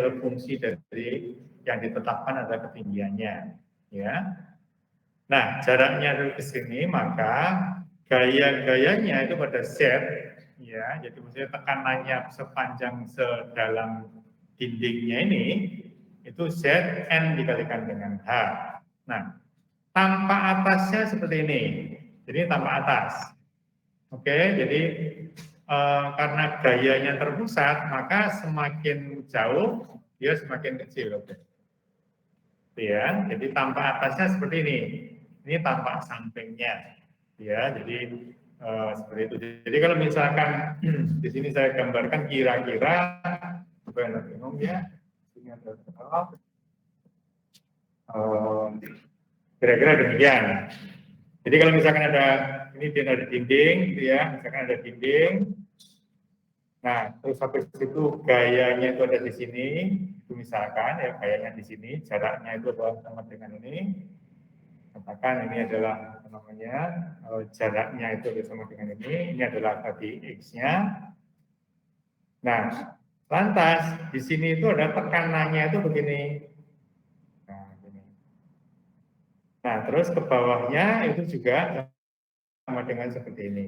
adalah fungsi dari yang ditetapkan adalah ketinggiannya, ya. Nah, jaraknya ke sini, maka gaya-gayanya itu pada Z, ya. Jadi maksudnya tekanannya sepanjang sedalam dindingnya ini, itu Z N dikalikan dengan H. Nah, tampak atasnya seperti ini. Jadi tampak atas. Oke, jadi karena gayanya terpusat, maka semakin jauh dia semakin kecil. Oke. Ya, jadi tampak atasnya seperti ini. Ini tampak sampingnya. Ya, jadi seperti itu. Jadi kalau misalkan di sini saya gambarkan kira-kira supaya bingung ya. Ini ada kira-kira demikian. Jadi kalau misalkan ada ini dia ada dinding, gitu ya, misalkan ada dinding. Nah, terus habis itu gayanya itu ada di sini, itu misalkan ya gayanya di sini, jaraknya itu adalah sama dengan ini. Katakan ini adalah apa namanya jaraknya itu sama dengan ini adalah tadi x-nya. Nah, lantas di sini itu ada tekanannya itu begini. Nah, terus ke bawahnya itu juga sama dengan seperti ini.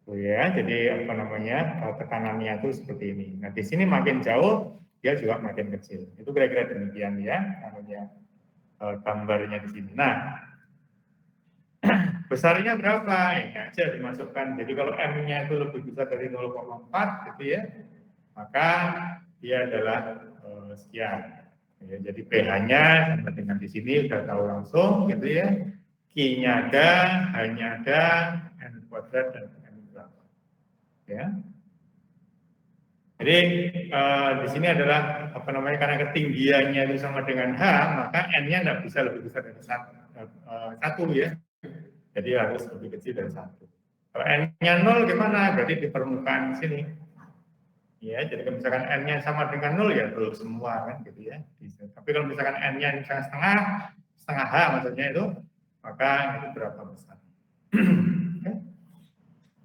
Oh ya, jadi apa namanya tekanannya itu seperti ini. Nah, di sini makin jauh dia juga makin kecil. Itu kira-kira demikian ya, namanya gambarnya di sini. Nah, besarnya berapa? Ini aja dimasukkan. Jadi kalau M-nya itu lebih besar dari 0,4 gitu ya, maka dia adalah sekian. Ya, jadi pH-nya sama dengan di sini sudah tahu langsung gitu ya. Q-nya ada, H-nya ada, N kuadrat dan N berapa. Ya. Jadi di sini adalah apa namanya karena ketinggiannya itu sama dengan H, maka N-nya tidak bisa lebih besar dari satu ya. Jadi harus lebih kecil dari 1. Kalau N-nya 0 gimana? Berarti di permukaan sini. Ya, jadi kalau misalkan N-nya sama dengan 0 ya 0 semua kan gitu ya. Tapi kalau misalkan N-nya misalkan setengah H maksudnya itu, maka itu berapa besar.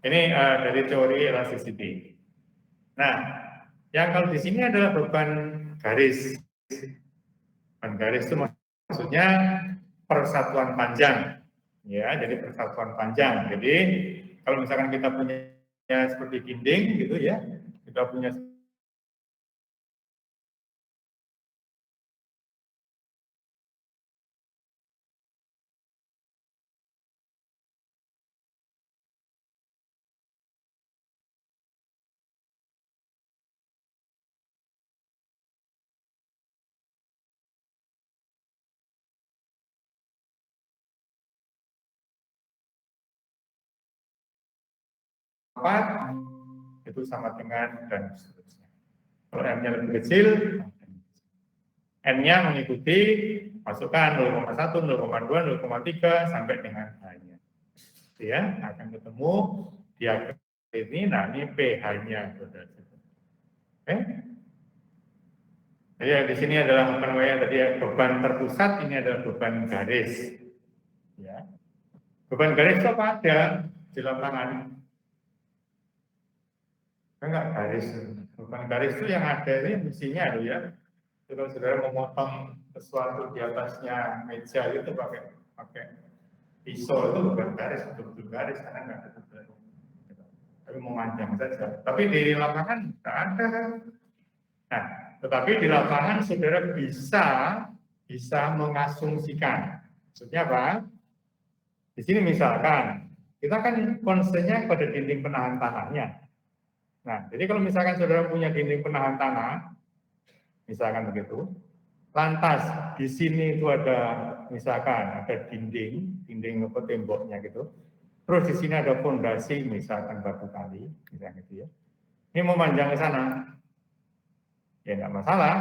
Ini dari teori elasticity. Nah, yang kalau di sini adalah beban garis. Beban garis itu maksudnya persatuan panjang. Ya, jadi persatuan panjang. Jadi kalau misalkan kita punya seperti dinding gitu ya, kita punya itu sama dengan dan seterusnya. Kalau M-nya lebih kecil, N-nya mengikuti masukkan 0,1, 0,2, 0,3 sampai dengan H-nya. Ya, akan ketemu diagram ini, nah ini pH-nya. Oke. Jadi di sini adalah apa namanya tadi beban terpusat, ini adalah beban garis. Ya. Beban garis itu apa ada di lapangan? Enggak garis. Beban garis itu yang ada ini mestinya ya. Kalau saudara memotong sesuatu di atasnya meja itu pakai pisau itu bukan garis, betul-betul garis karena enggak ada beban. Tapi memanjang saja. Tapi di lapangan tidak ada. Nah, tetapi di lapangan saudara bisa mengasumsikan. Maksudnya apa? Di sini misalkan kita kan concernnya pada dinding penahan tanahnya. Nah, jadi kalau misalkan saudara punya dinding penahan tanah, misalkan begitu, lantas di sini itu ada misalkan ada dinding apa temboknya gitu. Terus di sini ada fondasi misalkan batu kali, misalnya gitu ya. Ini mau panjang ke sana, ya enggak masalah.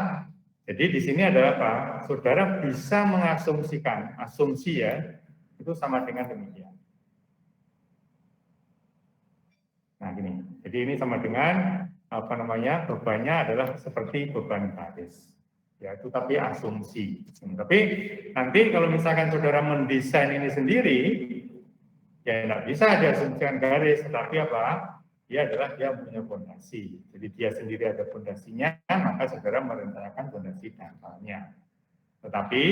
Jadi di sini adalah apa? Saudara bisa mengasumsikan, asumsi ya, itu sama dengan demikian. Nah gini, jadi ini sama dengan apa namanya bebannya adalah seperti beban garis. Ya itu tapi asumsi. Tapi nanti kalau misalkan saudara mendesain ini sendiri, ya tidak bisa diasumsikan garis, tetapi apa? dia adalah dia punya fondasi. Jadi dia sendiri ada fondasinya, maka saudara merencanakan fondasi dangkalnya. Tetapi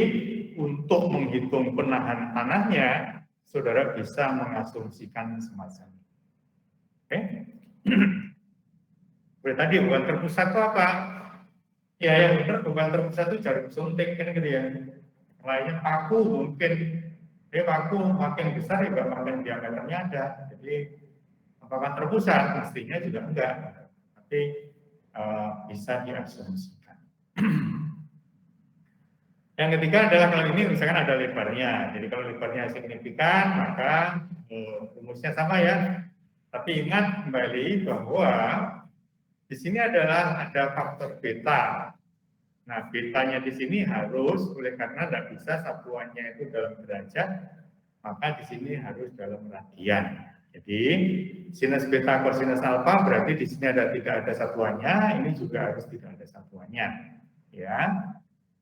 untuk menghitung penahan tanahnya, saudara bisa mengasumsikan semacam ini. Oke? Tadi bukan terpusat itu apa? Ya yang benar bukan terpusat itu jarum suntik kan gitu ya. Lainnya paku mungkin dia paku makin besar juga makin diameternya ada. Jadi apakah terpusat? Mestinya juga enggak. Tapi bisa diasumsikan. Yang ketiga adalah kalau ini misalkan ada lebarnya. Jadi kalau lebarnya signifikan maka rumusnya sama ya. Tapi ingat kembali bahwa di sini adalah ada faktor beta. Nah, betanya di sini harus oleh karena tidak bisa satuannya itu dalam derajat, maka di sini harus dalam radian. Jadi sinus beta kosinus alfa berarti di sini tidak ada satuannya, ini juga harus tidak ada satuannya, ya.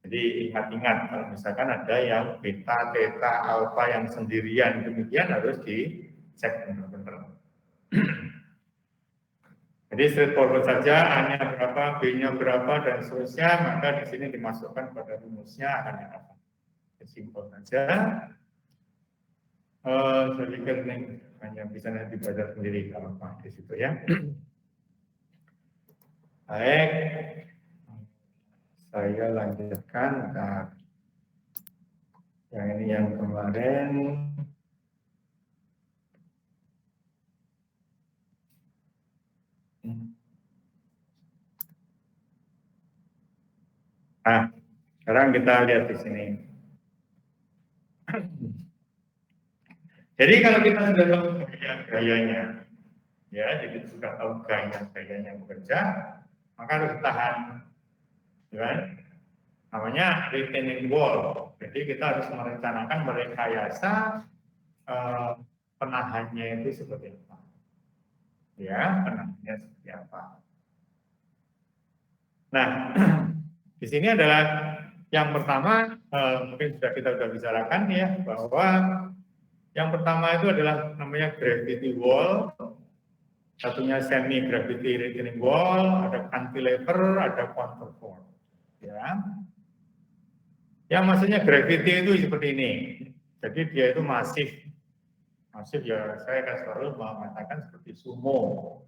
Jadi ingat-ingat kalau misalkan ada yang beta, theta, alfa yang sendirian demikian harus dicek benar-benar. Jadi straightforward saja, A-nya berapa, B-nya berapa, dan seterusnya, maka di sini dimasukkan pada rumusnya akan ada. Simpel saja. Saya pikir ini hanya bisa nanti baca sendiri kalau apa di situ ya. Baik, saya lanjutkan. Nah, yang ini yang kemarin. Nah, sekarang kita lihat di sini. Jadi kalau kita sudah tahu gayanya, ya, jadi sudah tahu gayanya bekerja, maka harus tahan, ya. Namanya retaining wall. Jadi kita harus merencanakan merekayasa penahannya itu seperti apa, ya, penahannya seperti apa. Nah, di sini adalah yang pertama, mungkin kita sudah bicarakan ya, bahwa yang pertama itu adalah namanya gravity wall, satunya semi gravity retaining wall, ada cantilever, ada counterfort, ya. Yang maksudnya gravity itu seperti ini, jadi dia itu masif ya, saya akan selalu mengatakan seperti sumo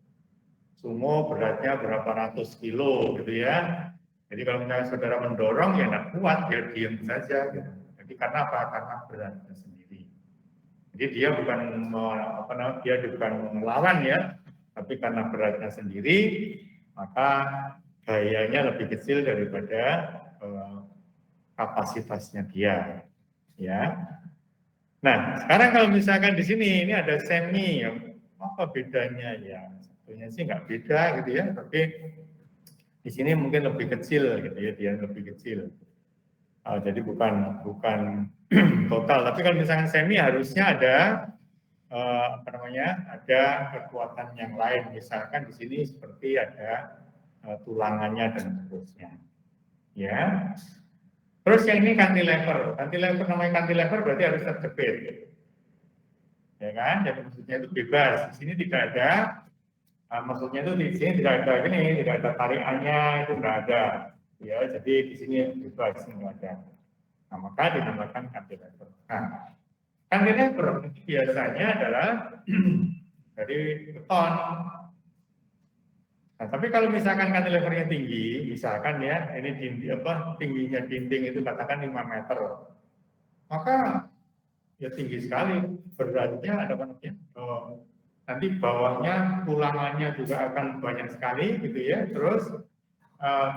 beratnya berapa ratus kilo gitu ya. Jadi kalau misalnya saudara mendorong ya tidak kuat, dia diam saja gitu. Jadi karena apa? Karena beratnya sendiri. Jadi dia bukan dia bukan melawan ya, tapi karena beratnya sendiri maka gayanya lebih kecil daripada kapasitasnya dia, ya. Nah, sekarang kalau misalkan di sini ini ada semi, apa bedanya ya? Sebetulnya sih nggak beda gitu ya, tapi di sini mungkin lebih kecil gitu ya, dia lebih kecil. Jadi bukan total, tapi kalau misalkan semi harusnya ada ada kekuatan yang lain, misalkan di sini seperti ada tulangannya dan seterusnya, ya. Terus yang ini cantilever namanya cantilever berarti harus terjepit, ya kan? Jadi maksudnya itu bebas. Di sini tidak ada, maksudnya itu di sini tidak ada tidak ada tarikannya, itu tidak ada, ya. Jadi di sini bebas, tidak ada. Nah, maka dinamakan cantilever. Nah, cantilever biasanya adalah dari beton. Nah, tapi kalau misalkan cantilevernya tinggi, misalkan ya, ini tingginya dinding itu katakan 5 meter, maka ya tinggi sekali, beratnya ada namanya. Nanti bawahnya tulangannya juga akan banyak sekali gitu ya, terus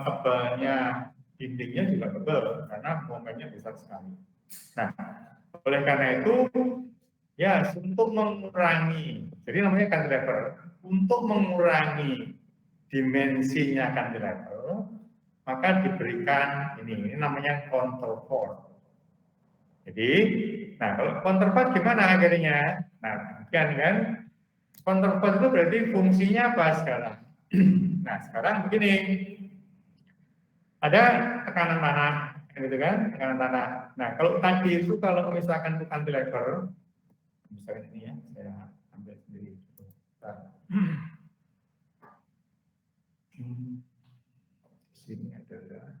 tebalnya dindingnya juga tebal karena momennya besar sekali. Nah, oleh karena itu ya untuk mengurangi, jadi namanya cantilever, untuk mengurangi dimensinya cantilever, maka diberikan ini namanya counterfort. Jadi, nah kalau counterfort gimana akhirnya? Nah, kan counterfort itu berarti fungsinya apa sekarang? Nah, sekarang begini, ada tekanan tanah, gitu kan? Tekanan tanah. Nah, kalau tadi itu kalau misalkan itu cantilever, misalkan ini ya, saya ambil sendiri. Sini adalah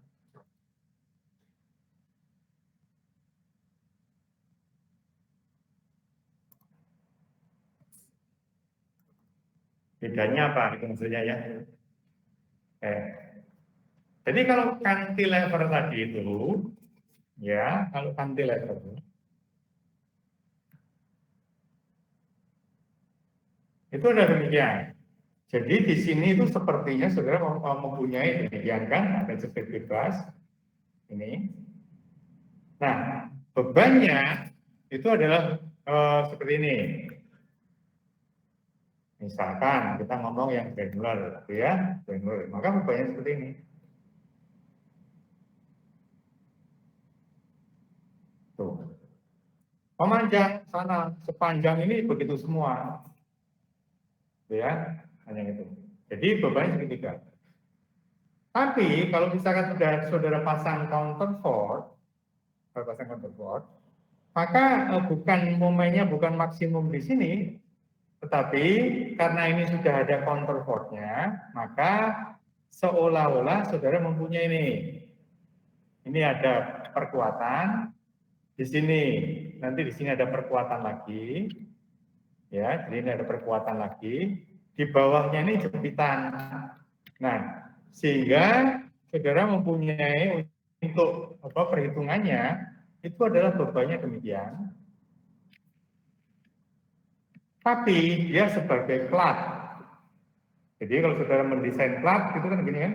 bedanya apa itu maksudnya ya? Jadi kalau cantilever tadi itu, ya kalau cantilever itu ada demikian. Jadi di sini itu sepertinya saudara mempunyai demikian kan, ada jepit bebas ini. Nah, bebannya itu adalah seperti ini. Misalkan kita ngomong yang granular, ya, granular, maka bebannya seperti ini. Tuh. Memanjang sana sepanjang ini begitu semua, ya, hanya itu. Jadi bebannya segitiga. Tapi kalau misalkan sudah saudara pasang counterfort, maka bukan momennya bukan maksimum di sini, tetapi karena ini sudah ada counterfortnya, maka seolah-olah saudara mempunyai ini. Ini ada perkuatan, di sini nanti di sini ada perkuatan lagi, ya, jadi ini ada perkuatan lagi, di bawahnya ini jepitan. Nah, sehingga saudara mempunyai untuk perhitungannya itu adalah bebannya demikian. Tapi dia sebagai plat. Jadi kalau saudara mendesain plat itu kan begini kan.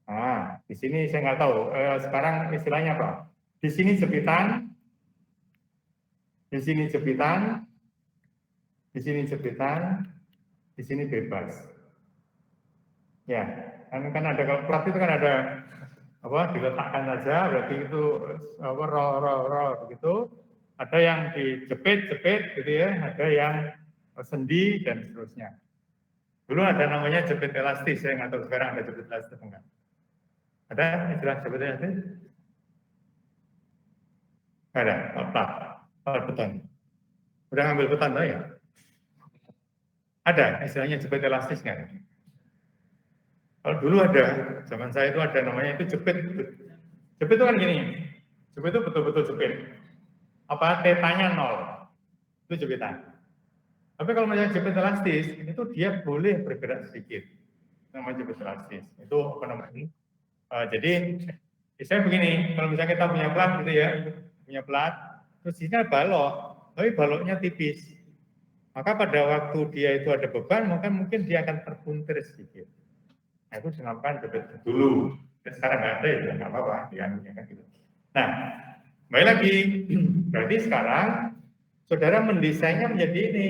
Nah, di sini saya nggak tahu sekarang istilahnya apa. Di sini jepitan, di sini jepitan, di sini jepitan, di sini bebas. Ya, kan ada kalau plat itu kan ada apa diletakkan saja, berarti itu apa roll begitu. Ada yang dijepit gitu ya, ada yang sendi dan seterusnya. Dulu ada namanya jepit elastis, saya nggak tahu sekarang ada jepit elastis enggak. Ada istilah jepit elastis? Ada, plat, beton. Udah ngambil beton tuh ya? Ada istilahnya jepit elastis nggak? Kalau dulu ada, zaman saya itu ada namanya itu jepit. Jepit itu kan gini, jepit itu betul-betul jepit. Apa tetanya 0, itu jepitan. Tapi kalau misalnya jepit elastis, itu dia boleh bergerak sedikit. Namanya jepit elastis. Itu apa namanya? Jadi, saya begini, kalau misalnya kita punya plat gitu ya, punya plat, terus di sini ada balok, tapi baloknya tipis. Maka pada waktu dia itu ada beban, maka mungkin dia akan terpuntir sedikit. Nah, itu dinamakan jepit dulu. Dan sekarang nggak ada ya, nggak apa-apa. Ya, kan gitu. Nah, kembali lagi, berarti sekarang saudara mendesainnya menjadi ini.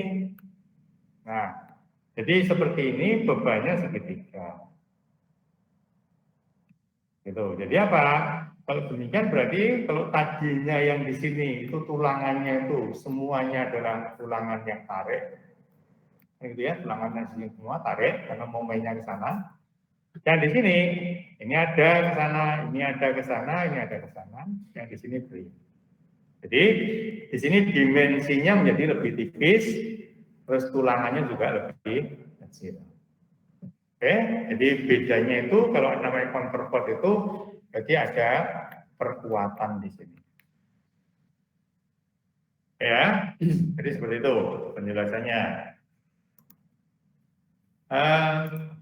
Nah, jadi seperti ini bebannya segitiga. Gitu. Jadi apa? Kalau demikian berarti kalau tadinya yang di sini itu tulangannya itu semuanya adalah tulangan yang tarik, gitu ya, tulangan yang sini semua tarik karena momennya ke sana. Dan di sini ini ada ke sana, ini ada ke sana, ini ada ke sana, yang di sini beri. Jadi di sini dimensinya menjadi lebih tipis, terus tulangannya juga lebih kecil. Oke, jadi bedanya itu kalau namanya counterpart itu berarti ada perkuatan di sini. Ya, jadi seperti itu penjelasannya.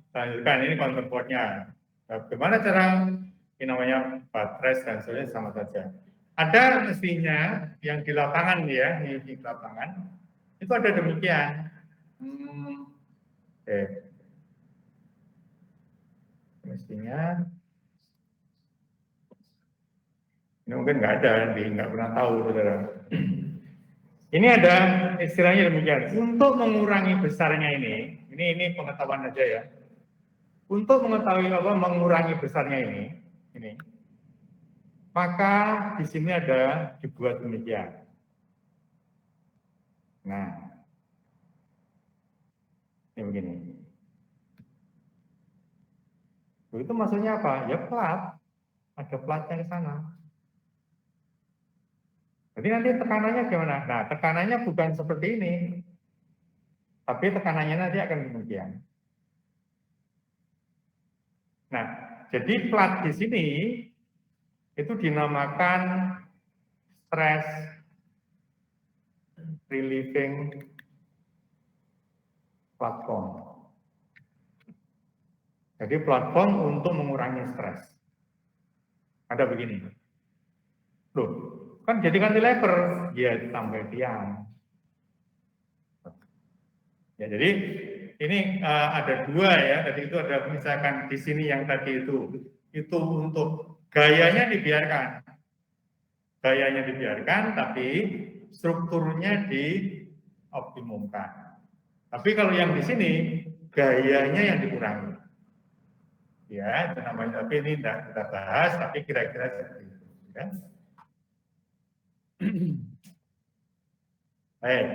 Lanjutkan ini counterpartnya. Bagaimana cara ini namanya baterai dan sebagainya sama saja. Ada mestinya yang di lapangan ya, di lapangan itu ada demikian. Oke. Mestinya ini mungkin nggak ada, nggak pernah tahu saudara. Ini ada istilahnya demikian. Untuk mengurangi besarnya ini pengetahuan aja ya. Untuk mengetahui apa mengurangi besarnya ini, maka di sini ada dibuat demikian. Nah, ini begini. Itu maksudnya apa? Ya plat, ada platnya ke sana. Jadi nanti tekanannya gimana? Nah, tekanannya bukan seperti ini, tapi tekanannya nanti akan demikian. Nah, jadi plat di sini itu dinamakan stress relieving platform. Jadi platform untuk mengurangi stres. Ada begini. Loh, kan jadi cantilever, ya tambah tiang. Ya, jadi ini ada dua ya. Tadi itu ada misalkan di sini yang tadi itu untuk gayanya dibiarkan. Gayanya dibiarkan, tapi strukturnya dioptimumkan. Tapi kalau yang di sini gayanya yang dikurangi. Ya, itu namanya. Tapi ini tidak kita bahas, tapi kira-kira seperti itu. Ya. Baik,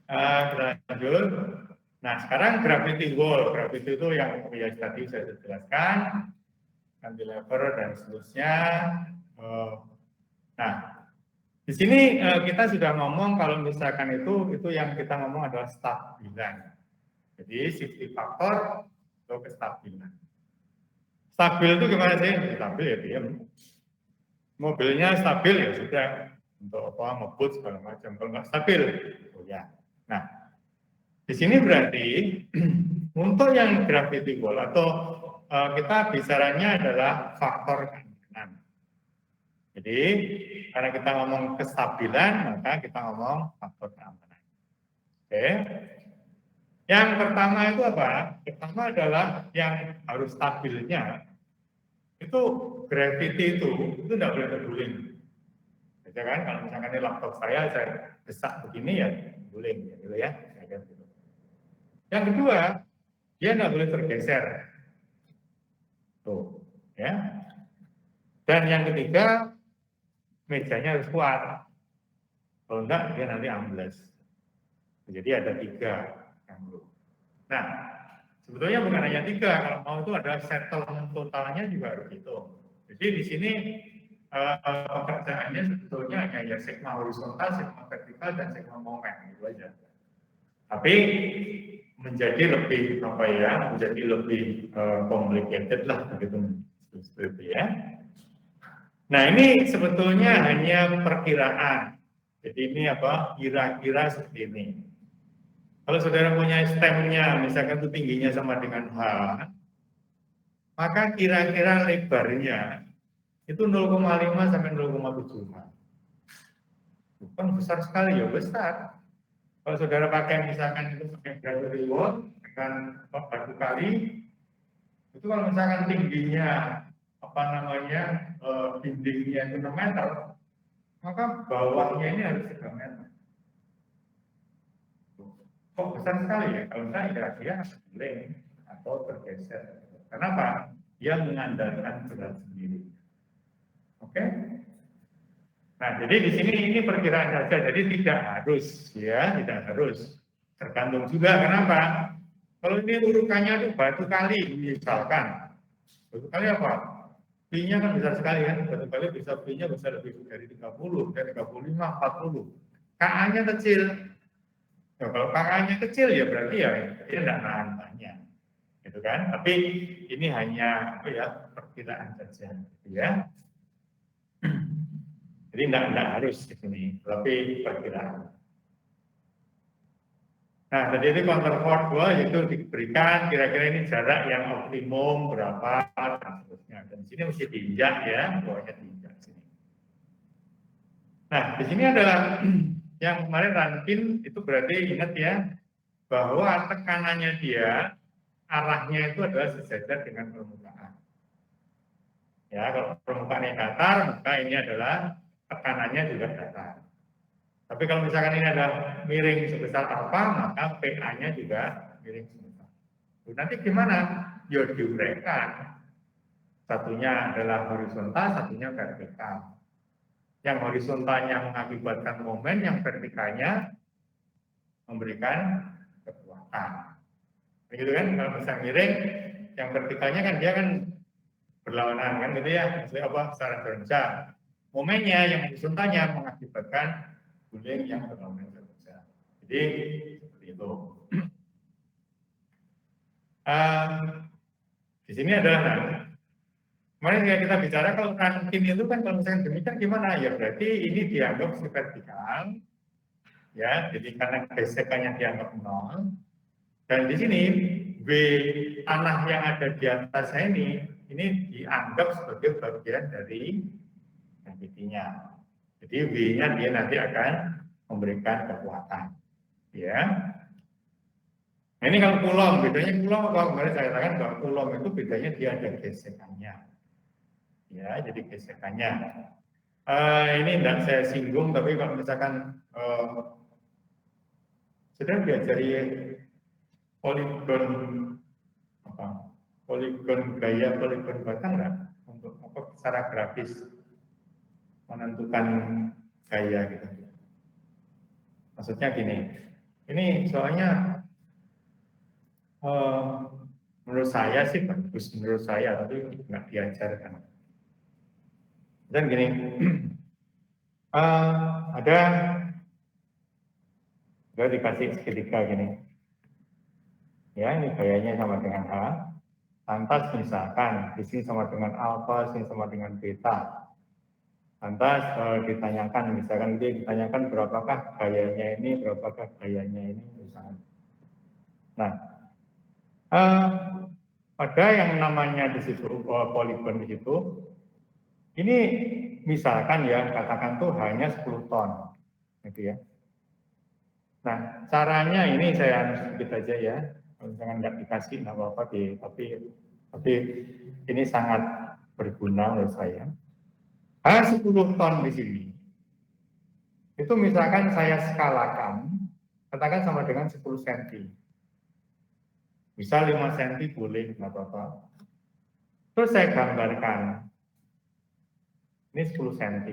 kita lanjut. Nah, sekarang gravity wall. Gravity itu yang ya tadi saya jelaskan, cantilever dan seterusnya. Nah, di sini kita sudah ngomong kalau misalkan itu yang kita ngomong adalah stabilan. Jadi safety factor atau kestabilan. Stabil itu gimana sih? Stabil ya diam. Mobilnya stabil ya sudah. Untuk apa ngebut segala macam. Kalau nggak stabil, oh ya. Nah, di sini berarti untuk yang gravity wall atau kita bicaranya adalah faktor keamanan. Jadi karena kita ngomong kestabilan, maka kita ngomong faktor keamanan. Oke. Yang pertama itu apa? Pertama adalah yang harus stabilnya itu gravity itu tidak boleh terguling. Ya kan? Kalau misalkan ini laptop saya desak begini ya guling, gitu ya. Yang kedua, dia tidak boleh tergeser. Tuh, ya. Dan yang ketiga, mejanya harus kuat. Kalau enggak, dia nanti ambles. Jadi ada 3 yang perlu. Nah, sebetulnya bukan hanya 3, kalau mau itu ada settlement totalnya juga harus hitung. Jadi di sini pekerjaannya sebetulnya hanya ya sigma horizontal, sigma vertikal, dan sigma momen itu aja. Tapi menjadi lebih apa ya, menjadi lebih complicated lah begitu seperti ya. Nah ini sebetulnya hanya perkiraan. Jadi ini apa? Kira-kira seperti ini. Kalau saudara punya stemnya, misalkan itu tingginya sama dengan H, maka kira-kira lebarnya itu 0,5 sampai 0,7 H. Bukan besar sekali ya, besar. Kalau saudara pakai misalkan itu pakai gravity wall dengan batu kali, itu kalau misalkan tingginya apa namanya dindingnya itu 6 meter, maka bawahnya ini harus 3 meter. Kok besar sekali ya? Kalau enggak ya dia guling atau tergeser. Kenapa? Dia mengandalkan berat sendiri. Oke? Nah, jadi di sini ini perkiraan saja, jadi tidak harus, ya, tidak harus. Tergantung juga, kenapa? Kalau ini urutannya itu batu kali, misalkan, batu kali apa? B-nya kan besar sekali kan, batu kali bisa B-nya bisa lebih dari 30, dari 35, 40. KA-nya kecil. Nah, kalau KA-nya kecil ya berarti ya dia tidak nahan banyak, gitu kan? Tapi ini hanya apa ya perkiraan saja, ya. Jadi tidak harus di sini, tapi perkiraan. Nah, tadi itu counterpart wall itu diberikan kira-kira ini jarak yang optimum berapa dan seterusnya. Dan di sini mesti diinjak ya, bawahnya diinjak sini. Nah, di sini adalah yang kemarin Rankin itu berarti ingat ya bahwa tekanannya dia arahnya itu adalah sejajar dengan permukaan. Ya, kalau permukaannya datar, maka ini adalah tekanannya juga datar. Tapi kalau misalkan ini ada miring sebesar apa, maka PA-nya juga miring sebesar. Nanti gimana? Ya diuraikan. Satunya adalah horizontal, satunya vertikal. Yang horizontalnya mengakibatkan momen, yang vertikalnya memberikan kekuatan. Begitu kan? Kalau misalnya miring, yang vertikalnya kan dia kan berlawanan kan gitu ya. Maksudnya apa? Secara berencana. Momennya yang horizontalnya mengakibatkan guling yang berlawanan terpecah. Jadi seperti itu. Di sini adalah kemarin kita bicara kalau rankin itu kan kalau misalkan demikian gimana ya, berarti ini dianggap vertikal ya, jadi karena gesekannya dianggap 0, dan di sini W tanah yang ada di atasnya ini dianggap sebagai bagian dari gravitinya. Jadi W-nya dia nanti akan memberikan kekuatan ya. Nah, ini kalau Coulomb, bedanya Coulomb, kalau kemarin saya katakan bahwa Coulomb itu bedanya dia ada gesekannya. Ya, jadi gesekannya. Ini tidak saya singgung, tapi kalau misalkan sedang diajari poligon apa? Poligon gaya, poligon batang enggak? Untuk apa secara grafis menentukan gaya gitu. Maksudnya gini, ini soalnya menurut saya sih bagus, menurut saya, tapi nggak diajarkan. Dan gini, ada dikasih segitiga gini, ya ini gayanya sama dengan H. Lantas misalkan di sini sama dengan alfa, sini sama dengan beta. Lantas ditanyakan, misalkan ditanyakan berapakah gayanya ini, berapakah gayanya ini, misalkan. Nah, ada yang namanya di situ poligon di situ. Ini misalkan ya, katakan tuh hanya 10 ton, gitu ya. Nah, caranya ini saya sedikit aja ya, jangan nggak dikasih nggak apa-apa, tapi ini sangat berguna menurut saya. 10 ton di sini, itu misalkan saya skalakan, katakan sama dengan 10 cm. Bisa 5 cm boleh, nggak apa-apa. Terus saya gambarkan, ini 10 cm.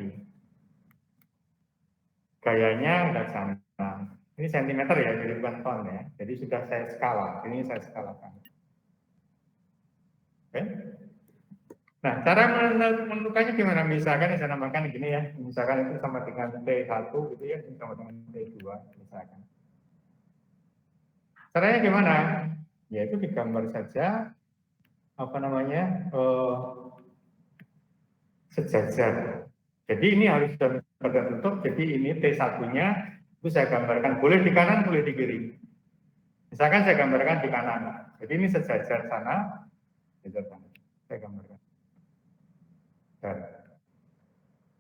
Gayanya nggak sama. Ini sentimeter ya, jadi bukan ton ya. Jadi sudah saya skala, ini saya skalakan. Oke. Nah, cara menentukannya gimana? Misalkan saya namakan gini ya, misalkan itu sama dengan T1 gitu ya, sama dengan T2 misalkan. Caranya gimana? Ya itu digambar saja, apa namanya, sejajar. Jadi ini harus sudah tertutup, jadi ini T1-nya itu saya gambarkan, boleh di kanan, boleh di kiri. Misalkan saya gambarkan di kanan, jadi ini sejajar sana, saya gambarkan. Dan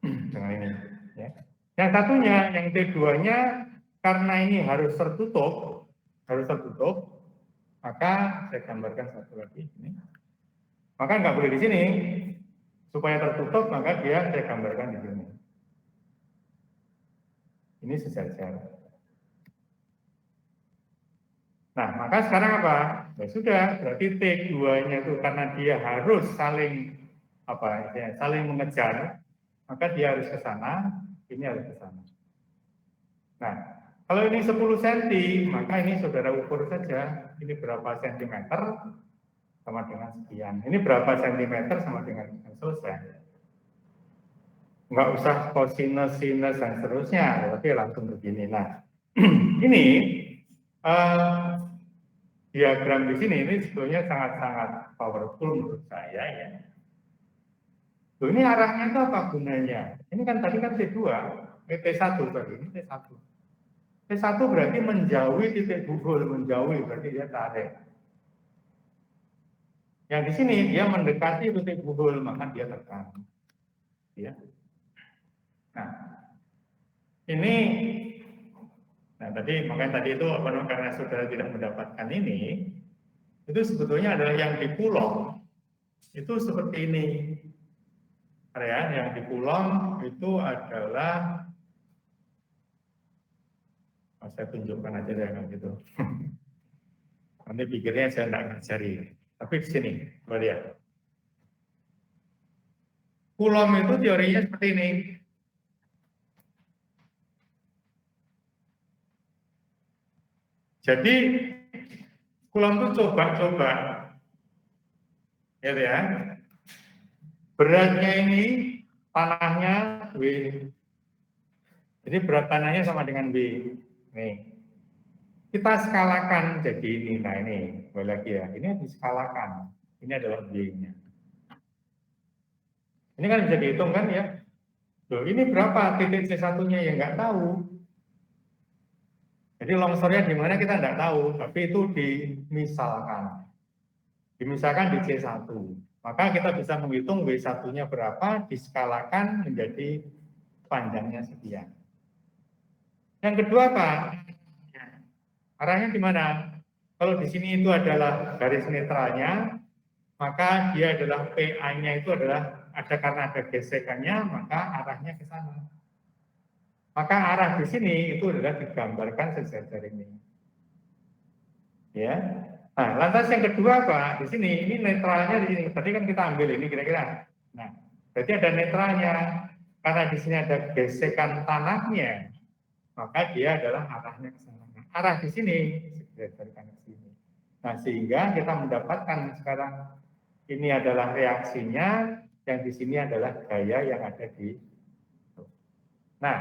dengan ini. Ya. Yang satunya, yang T2-nya, karena ini harus tertutup, maka saya gambarkan satu lagi ini. Maka nggak boleh di sini, supaya tertutup, maka dia saya gambarkan di sini. Ini sejajar. Nah, maka sekarang apa? Ya sudah, berarti T2-nya itu karena dia harus saling saling mengejar, maka dia harus ke sana, ini harus ke sana. Nah, kalau ini 10 cm, maka ini saudara ukur saja, ini berapa sentimeter sama dengan sekian. Ini berapa sentimeter sama dengan selesai. Nggak usah kosinus, sinus, dan seterusnya, tapi langsung begini. Nah, ini diagram di sini ini sebetulnya sangat-sangat powerful menurut saya ya. Loh, ini arahnya itu apa gunanya? Ini kan tadi kan T2, T1 tadi, ini T1. T1 berarti menjauhi titik bubul, menjauhi berarti dia tarik. Yang di sini dia mendekati titik bubul, maka dia tekan. Ya. Nah, ini, makanya tadi itu karena saudara tidak mendapatkan ini, itu sebetulnya adalah yang di Coulomb itu seperti ini. Area yang di Coulomb itu adalah, saya tunjukkan aja deh gitu. Nanti pikirnya saya tidak ngajari. Tapi di sini, coba lihat. Coulomb itu teorinya seperti ini. Jadi Coulomb itu coba-coba, ya. Beratnya ini tanahnya W. Jadi berat tanahnya sama dengan W. Nih. Kita skalakan jadi ini. Nah ini, boleh lagi ya. Ini diskalakan. Ini adalah Y-nya. Ini kan bisa dihitung kan ya. Loh, ini berapa titik C1-nya ya nggak tahu. Jadi longsornya di mana kita nggak tahu, tapi itu dimisalkan. Dimisalkan di C1. Maka kita bisa menghitung W1-nya berapa, diskalakan menjadi panjangnya sekian. Yang kedua Pak, arahnya di mana? Kalau di sini itu adalah garis netralnya, maka dia adalah PA-nya itu adalah karena ada gesekannya, maka arahnya ke sana. Maka arah di sini itu adalah digambarkan sejajar ini. Ya. Nah, lantas yang kedua Pak, di sini ini netralnya di sini. Tadi kan kita ambil ini kira-kira. Nah, berarti ada netralnya. Karena di sini ada gesekan tanahnya, maka dia adalah arahnya ke sana. Arah di sini sejajarkan ke sini. Nah, sehingga kita mendapatkan sekarang ini adalah reaksinya, yang di sini adalah gaya yang ada di. Nah,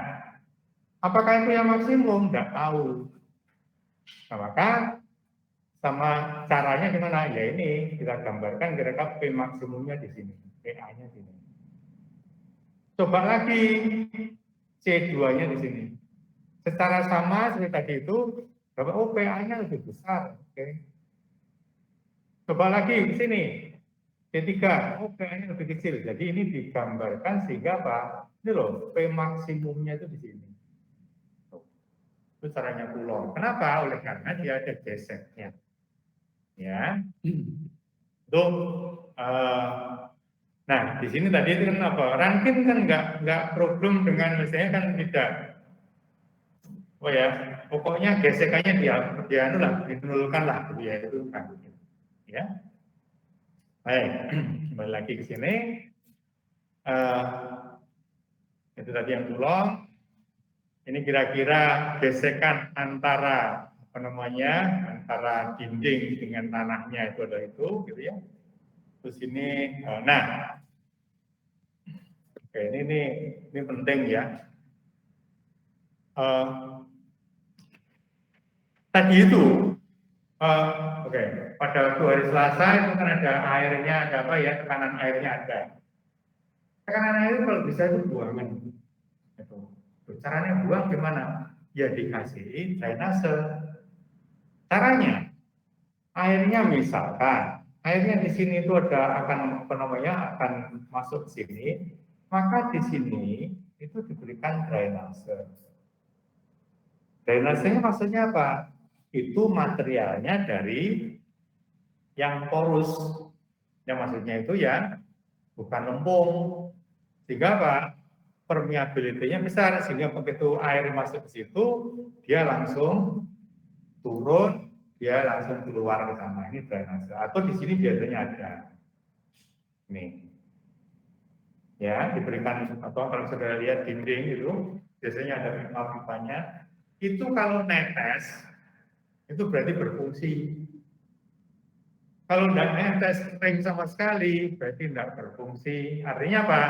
apakah itu yang maksimum? Tidak tahu. Nah, maka sama caranya gimana? Ya ini kita gambarkan kira-kira P maksimumnya di sini, PA-nya di sini. Coba lagi C2-nya di sini. Secara sama seperti tadi itu, oh PA-nya lebih besar. Oke. Coba lagi di sini. C3, oh PA-nya lebih kecil. Jadi ini digambarkan sehingga Pak, ini loh, P maksimumnya itu di sini. Itu caranya Coulomb. Kenapa? Oleh karena dia ada geseknya. Ya. Tuh, nah di sini tadi itu kan apa? Rankin kan nggak problem dengan misalnya kan tidak. Oh ya, pokoknya gesekannya dia anu lah, dinulkan lah, gitu ya itu kan. Ya. Baik, kembali lagi ke sini. Itu tadi yang Coulomb. Ini kira-kira gesekan antara apa namanya, antara dinding dengan tanahnya itu adalah itu, gitu ya. Terus ini, nah, oke, ini penting ya. Tadi itu, oke, pada waktu hari Selasa itu kan ada airnya, ada apa ya, tekanan airnya ada. Tekanan air kalau bisa itu buangan. Itu. Caranya buang gimana? Ya dikasih drainase. Caranya, airnya misalkan, airnya di sini itu ada akan apa namanya akan masuk ke sini, maka di sini itu diberikan drainase. Drainasenya maksudnya apa? Itu materialnya dari yang porus, yang maksudnya itu ya bukan lempung, sehingga apa? Permeability-nya besar, sehingga begitu air masuk ke situ, dia langsung turun, dia langsung keluar ke sana. Ini drainase. Atau di sini biasanya ada. Nih. Ya, diberikan atau kalau saudara lihat dinding itu, biasanya ada pipa-pipanya. Itu kalau netes, itu berarti berfungsi. Kalau tidak netes kering sama sekali, berarti tidak berfungsi. Artinya apa?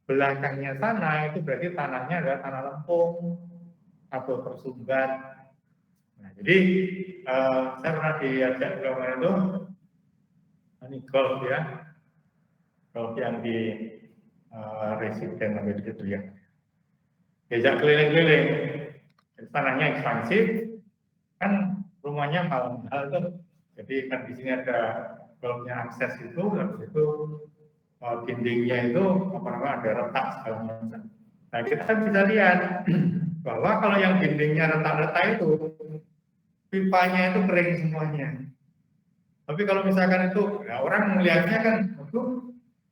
Belakangnya sana itu berarti tanahnya adalah tanah lempung atau tersumbat. Nah, jadi saya pernah diajak ke kemarin itu, ini golf ya, golf yang di residen namanya gitu ya. Diajak keliling-keliling, tanahnya ekspansif, kan rumahnya mahal-mahal tuh. Jadi kan di sini ada golfnya akses itu, habis itu dindingnya itu apa namanya ada retak segala macam. Nah kita bisa lihat bahwa kalau yang dindingnya retak-retak itu pipanya itu kering semuanya. Tapi kalau misalkan itu ya orang melihatnya kan itu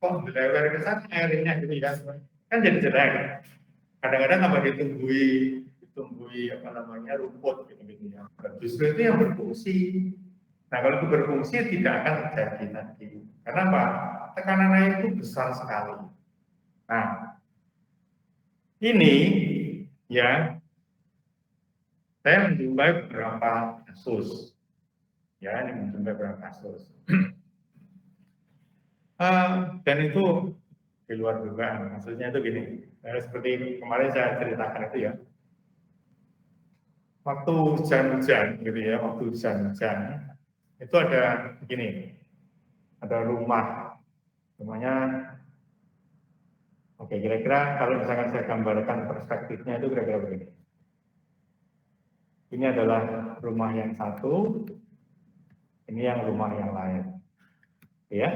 kok dilewer ke sana airnya gitu ya kan jadi jelek. Kadang-kadang tambah ditumbuhi apa namanya rumput gitu ya. Justru itu yang berfungsi. Nah kalau itu berfungsi tidak akan terjadi nanti. Karena apa? Tekanan air itu besar sekali. Nah, ini ya saya menjumpai beberapa kasus. Ya, ini menjumpai beberapa kasus. Dan itu di luar dugaan. Maksudnya itu gini, seperti kemarin saya ceritakan itu ya. Waktu hujan-hujan gitu ya, waktu hujan-hujan itu ada begini. ada rumahnya. Oke, kira-kira kalau misalkan saya gambarkan perspektifnya itu kira-kira begini. Ini adalah rumah yang satu, ini yang rumah yang lain. Ya.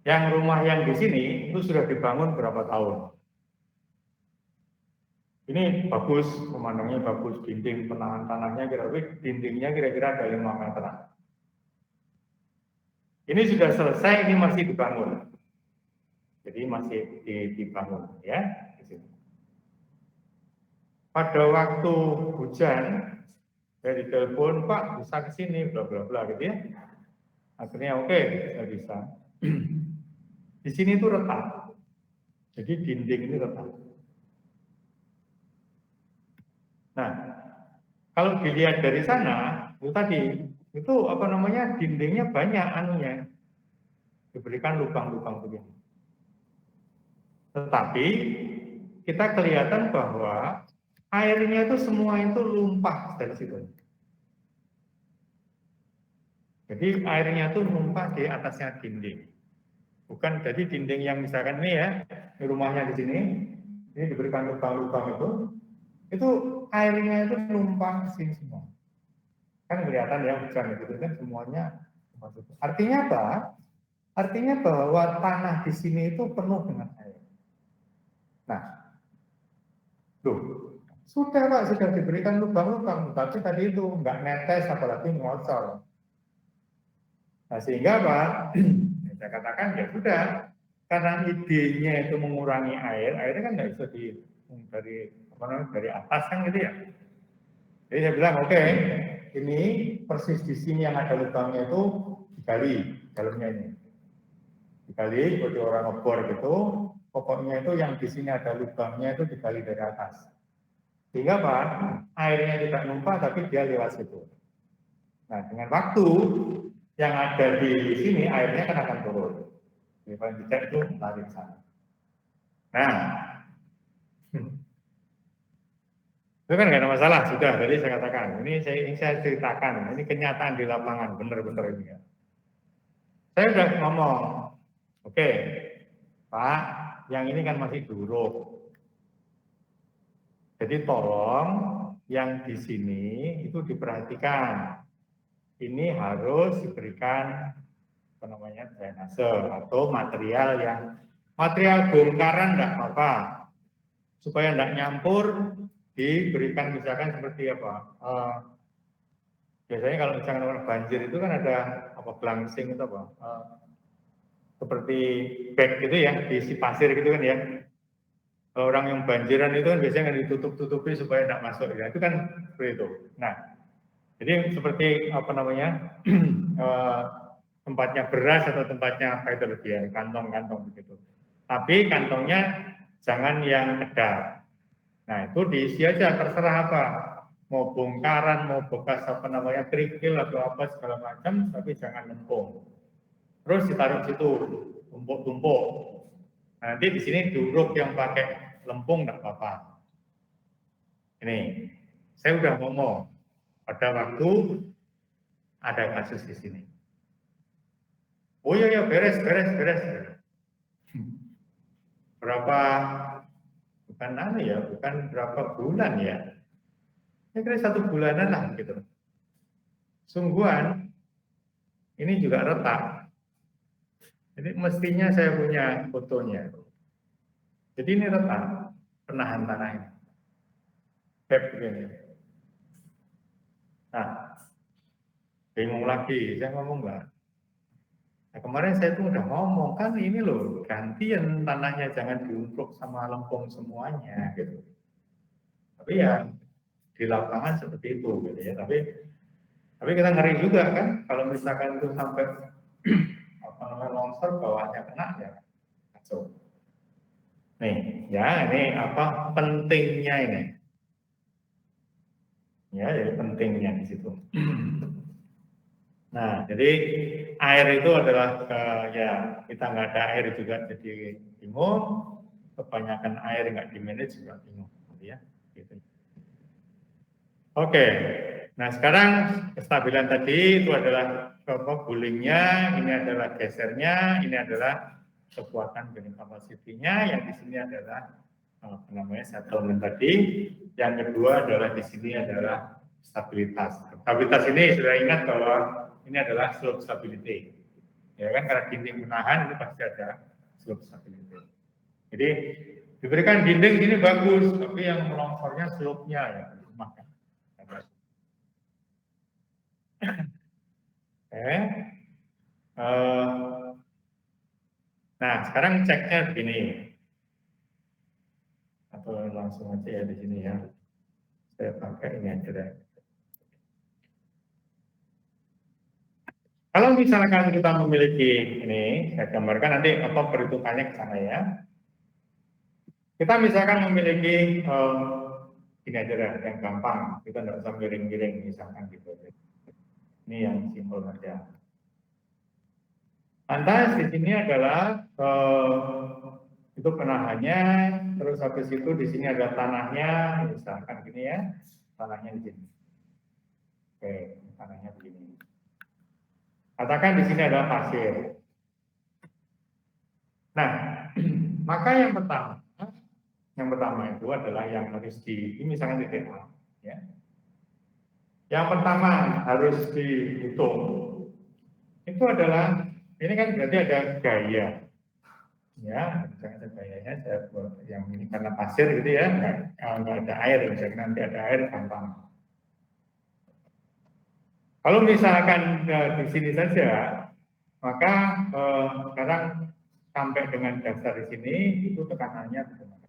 Yang rumah yang di sini itu sudah dibangun berapa tahun? Ini bagus, pemandangannya bagus, dinding penahan tanahnya kira-kira, dindingnya kira-kira ada 5 meter. Ini sudah selesai, ini masih dibangun. Jadi masih dibangun, ya. Di sini. Pada waktu hujan, saya ditelepon, Pak, bisa ke sini, bla bla bla gitu ya. Akhirnya oke, saya bisa. Di sini itu retak. Jadi dinding ini retak. Nah, kalau dilihat dari sana, itu tadi, itu apa namanya, dindingnya banyak anunya. Diberikan lubang-lubang begini. Tetapi kita kelihatan bahwa airnya itu semua itu lumpah dari situ. Jadi airnya itu lumpah di atasnya dinding. Bukan jadi dinding yang misalkan ini ya, di rumahnya di sini, ini diberikan lubang-lubang itu airnya itu lumpah ke sini semua. Kan kelihatan ya hujan itu kan semuanya. Artinya apa? Artinya bahwa tanah di sini itu penuh dengan air. Nah, loh, sudah Pak, sudah diberikan lubang-lubang, tapi tadi itu nggak netes apalagi ngocor. Nah, sehingga Pak, saya katakan ya sudah, karena idenya itu mengurangi air, airnya kan nggak bisa dari atas kan gitu ya. Jadi saya bilang oke, ini persis di sini yang ada lubangnya itu digali dalamnya ini, digali seperti orang ngebor gitu. Pokoknya itu yang di sini ada lubangnya itu digali dari atas. Sehingga Pak, airnya tidak numpah tapi dia lewat situ. Nah, dengan waktu yang ada di sini airnya kan akan turun. Jadi paling tidak itu lari ke sana. Nah, itu kan nggak ada masalah, sudah. Tadi saya katakan, ini saya ceritakan, ini kenyataan di lapangan, benar-benar ini ya. Saya sudah ngomong, oke, Pak, yang ini kan masih duruk. Jadi tolong yang di sini itu diperhatikan. Ini harus diberikan apa namanya drainase atau material bongkaran enggak apa-apa. Supaya enggak nyampur, diberikan misalkan seperti apa? Biasanya kalau misalkan orang banjir itu kan ada apa glangsing itu apa? Seperti bag gitu ya, diisi pasir gitu kan ya. Orang yang banjiran itu kan biasanya kan ditutup-tutupi supaya tidak masuk ya. Itu kan seperti itu. Nah, jadi seperti apa namanya tempatnya beras atau tempatnya apa itu lebih ya, kantong-kantong begitu. Tapi kantongnya jangan yang kedap. Nah, itu diisi aja terserah apa. Mau bongkaran, mau bekas apa namanya kerikil atau apa segala macam, tapi jangan lempung. Terus ditaruh situ, tumpuk-tumpuk. Nanti di sini duruk yang pakai lempung enggak apa-apa. Ini, saya udah ngomong pada waktu ada kasus di sini. Oh iya, beres. Berapa, bukan berapa bulan ya. Kira-kira 1 bulanan lah gitu. Sungguhan, ini juga retak. Jadi mestinya saya punya fotonya. Jadi ini retak, penahan tanah ini. Begini. Nah, bingung lagi, saya ngomong enggak. Nah, kemarin saya tuh udah ngomong, kan ini loh, gantian tanahnya jangan diumpruk sama lempung semuanya gitu. Tapi ya di lapangan seperti itu gitu ya. Tapi kita ngeri juga kan kalau misalkan itu sampai apa namanya longsor bawahnya kena ya kacau. Nih, ya ini apa pentingnya ini. Ya, jadi pentingnya di situ. Nah, jadi air itu adalah ya kita nggak ada air juga jadi bingung, kebanyakan air nggak di-manage juga bingung, gitu ya. Gitu. Oke, Nah sekarang kestabilan tadi itu adalah bulingnya, ini adalah gesernya, ini adalah kekuatan bending kapasitinya, yang di sini adalah apa namanya settlement tadi, yang kedua adalah di sini adalah stabilitas. Stabilitas ini sudah ingat bahwa ini adalah slope stability, ya kan, karena dinding menahan itu pasti ada slope stability. Jadi diberikan dinding ini bagus, tapi yang longsornya slope-nya ya lemah kan. Nah sekarang ceknya begini, atau langsung aja ya di sini ya. Saya pakai ini aja deh. Kalau misalkan kita memiliki ini, saya gambarkan nanti apa perhitungannya ke sana ya. Kita misalkan memiliki ini aja deh, yang gampang, kita tidak usah miring-miring misalkan gitu. Ini yang simpel saja. Lantas di sini adalah itu penahannya, terus habis itu di sini ada tanahnya, misalkan gini ya, tanahnya di sini. Oke, tanahnya begini. Katakan di sini ada pasir. Nah, maka yang pertama itu adalah yang harus ini misalkan titik A, ya. Yang pertama harus dihitung itu adalah ini kan berarti ada gaya, ya. Misalnya ada gayanya saya buat yang ini karena pasir gitu ya, nggak ada air, misalnya nanti ada air gampang. Kalau misalkan di sini saja, maka sekarang sampai dengan dasar di sini itu tekanannya bagaimana?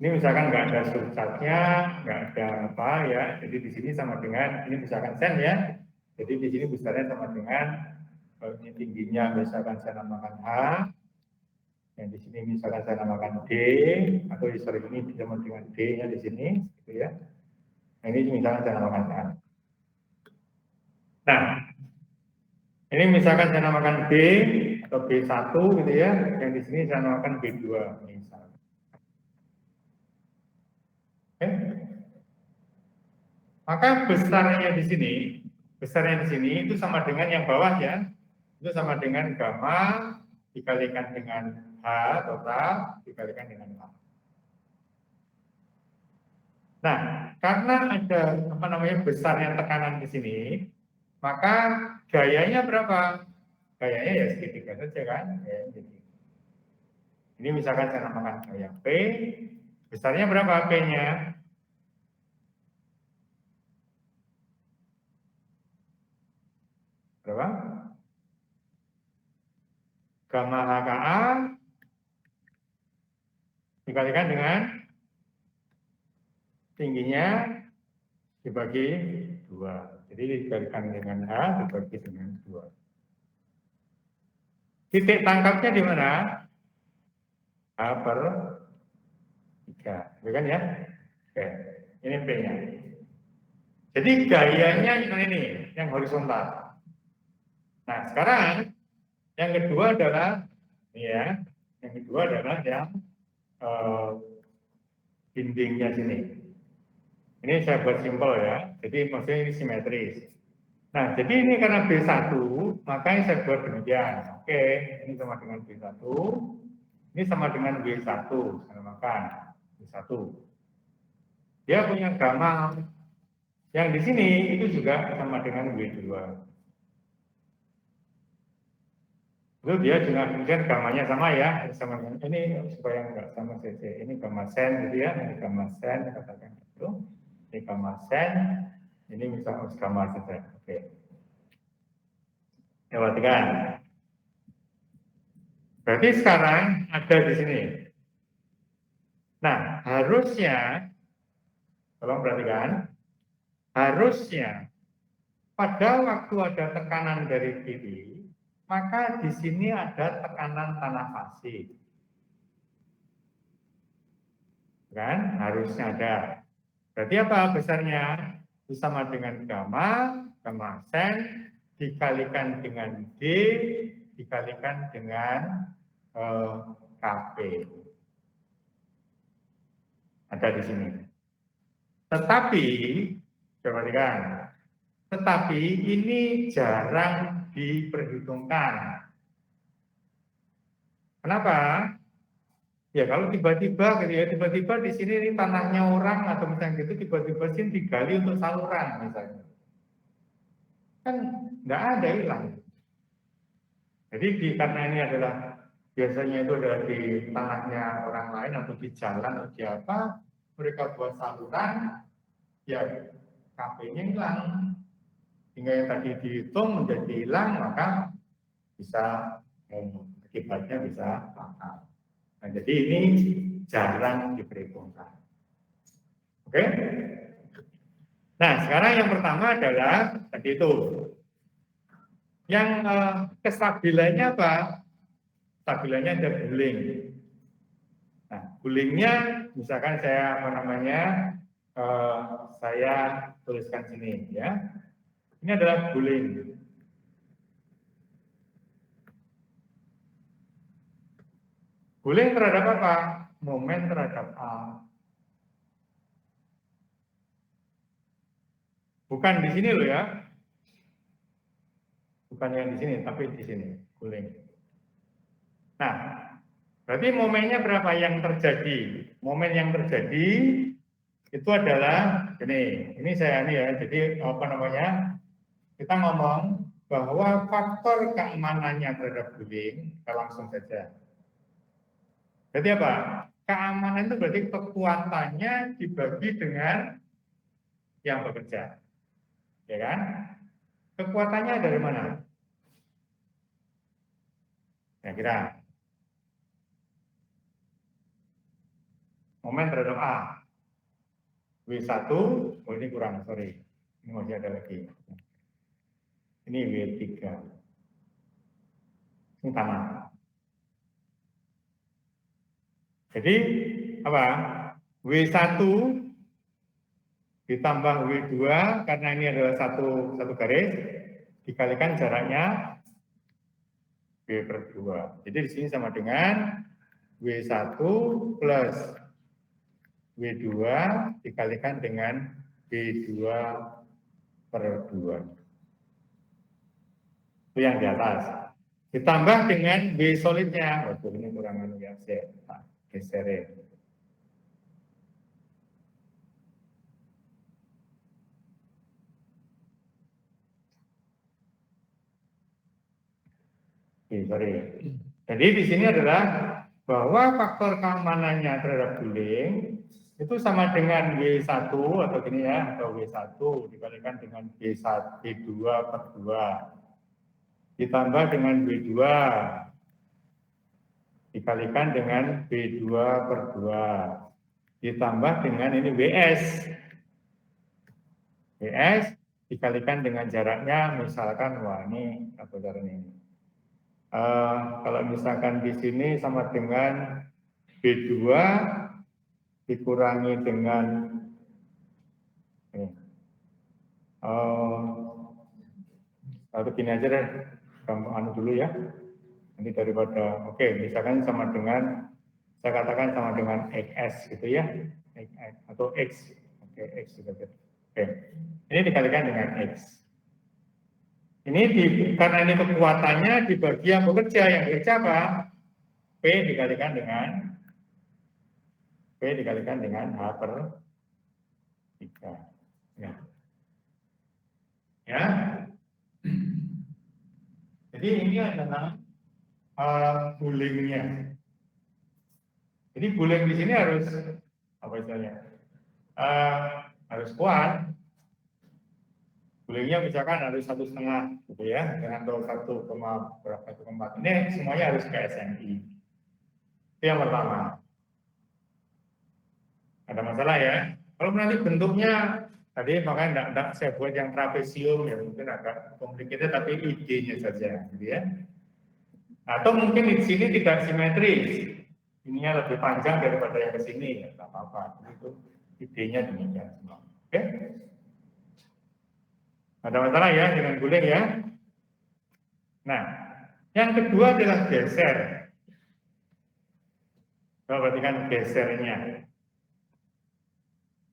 Ini misalkan nggak ada substratnya, nggak ada apa ya, jadi di sini sama dengan ini misalkan sen ya, jadi di sini besarnya sama dengan ini tingginya misalkan saya namakan H, yang di sini misalkan saya namakan D, atau sorry ini sama dengan D-nya di sini, gitu ya. Nah, ini misalkan saya namakan A. Nah, ini misalkan saya namakan B atau B1 gitu ya, yang di sini saya namakan B2 misalnya. Oke. Maka besarnya di sini itu sama dengan yang bawah ya, itu sama dengan gamma dikalikan dengan H total dikalikan dengan H. Nah, karena ada apa namanya besarnya tekanan di sini, maka gayanya berapa? Gayanya ya segitiga saja kan? Ya, jadi. Ini misalkan saya namakan gaya P, besarnya berapa P-nya? Berapa? Gamma HKA dikalikan dengan tingginya dibagi 2. Jadi dikalikan dengan H dibagi dengan 2. Titik tangkapnya di mana? H per 3. Bukan ya? Oke. Ini P-nya. Jadi gayanya ini, yang horizontal. Nah, sekarang yang kedua adalah ya, yang kedua adalah yang dindingnya sini. Ini saya buat simpel ya. Jadi maksudnya ini simetris. Nah, jadi ini karena B1, makanya saya buat demikian. Oke, ini sama dengan B1. Ini sama dengan B1, saya namakan B1. Dia punya gamma yang di sini itu juga sama dengan B2. Itu dia juga kemudian gamanya sama ya, sama dengan ini supaya nggak sama CC. Ini gamma sen gitu ya, ini gamma sen katakan gitu. Ini gamma sen, ini misalnya gamma saja. Oke. Ya, perhatikan. Berarti sekarang ada di sini. Nah, harusnya, tolong perhatikan, harusnya pada waktu ada tekanan dari kiri, maka di sini ada tekanan tanah pasir. Kan? Harusnya ada. Berarti apa besarnya? Itu sama dengan gamma sen, dikalikan dengan D, dikalikan dengan KP. Ada di sini. Tetapi, coba perhatikan, tetapi ini jarang diperhitungkan. Kenapa? Ya kalau tiba-tiba gitu ya, tiba-tiba di sini ini tanahnya orang atau misalnya gitu, tiba-tiba sini digali untuk saluran misalnya. Kan nggak ada, hilang. Jadi karena ini adalah biasanya itu adalah di tanahnya orang lain atau di jalan atau di apa, mereka buat saluran, ya KP-nya hilang. Hingga yang tadi dihitung menjadi hilang, maka bisa akibatnya bisa fatal. Nah, jadi ini jarang diperhitungkan. Oke? Nah, sekarang yang pertama adalah tadi itu. Yang kestabilannya apa? Stabilannya ada guling. Nah, gulingnya misalkan saya apa namanya? Saya tuliskan sini ya. Ini adalah guling. Guling terhadap apa? Momen terhadap A. Bukan di sini loh ya. Bukan yang di sini, tapi di sini. Guling. Nah, berarti momennya berapa yang terjadi? Momen yang terjadi itu adalah ini saya ini ya. Jadi apa namanya? Kita ngomong bahwa faktor keamanannya terhadap guling, kita langsung saja. Berarti apa? Keamanan itu berarti kekuatannya dibagi dengan yang bekerja. Ya kan? Kekuatannya dari mana? Kira-kira. Momen terhadap A. W1, oh ini kurang, sorry. Ini masih ada lagi. Ini W3. Ini tanah. Jadi, apa? W1 ditambah W2, karena ini adalah satu garis, dikalikan jaraknya W/2. Jadi di sini sama dengan W1 plus W2 dikalikan dengan W2/2. Itu yang di atas. Ditambah dengan W solidnya. Waduh, ini kurang ya, saya geserin. Sorry. Jadi di sini adalah bahwa faktor keamanannya terhadap guling itu sama dengan W1 atau gini ya, atau W1 dikalikan dengan B2/2 ditambah dengan W2 dikalikan dengan B2/2 ditambah dengan ini WS dikalikan dengan jaraknya, misalkan wah ini apa caranya ini. Kalau misalkan di sini sama dengan B2 dikurangi dengan atau gini aja deh, kamu dulu ya. Nanti daripada misalkan sama dengan saya katakan sama dengan XS gitu ya, atau X, X gitu. Ini dikalikan dengan X. Ini karena ini kekuatannya dibagi yang bekerja apa? P dikalikan dengan H/3. Ya. Jadi ini adalah gulingnya. Jadi guling di sini harus apa istilahnya? Harus kuat. Gulingnya misalkan harus 1,5 gitu ya, dengan 1,4. Ini semuanya harus ke SMI. Itu yang pertama. Ada masalah ya. Kalau nanti bentuknya tadi makanya enggak saya buat yang trapesium ya, mungkin agak complicated tapi idenya saja gitu ya. Atau mungkin di sini tidak simetris. Ininya lebih panjang daripada yang ke sini ya, enggak apa-apa. Itu idenya demikian semua. Oke? Ada masalah ya dengan guling ya. Nah, yang kedua adalah geser. Coba perhatikan gesernya.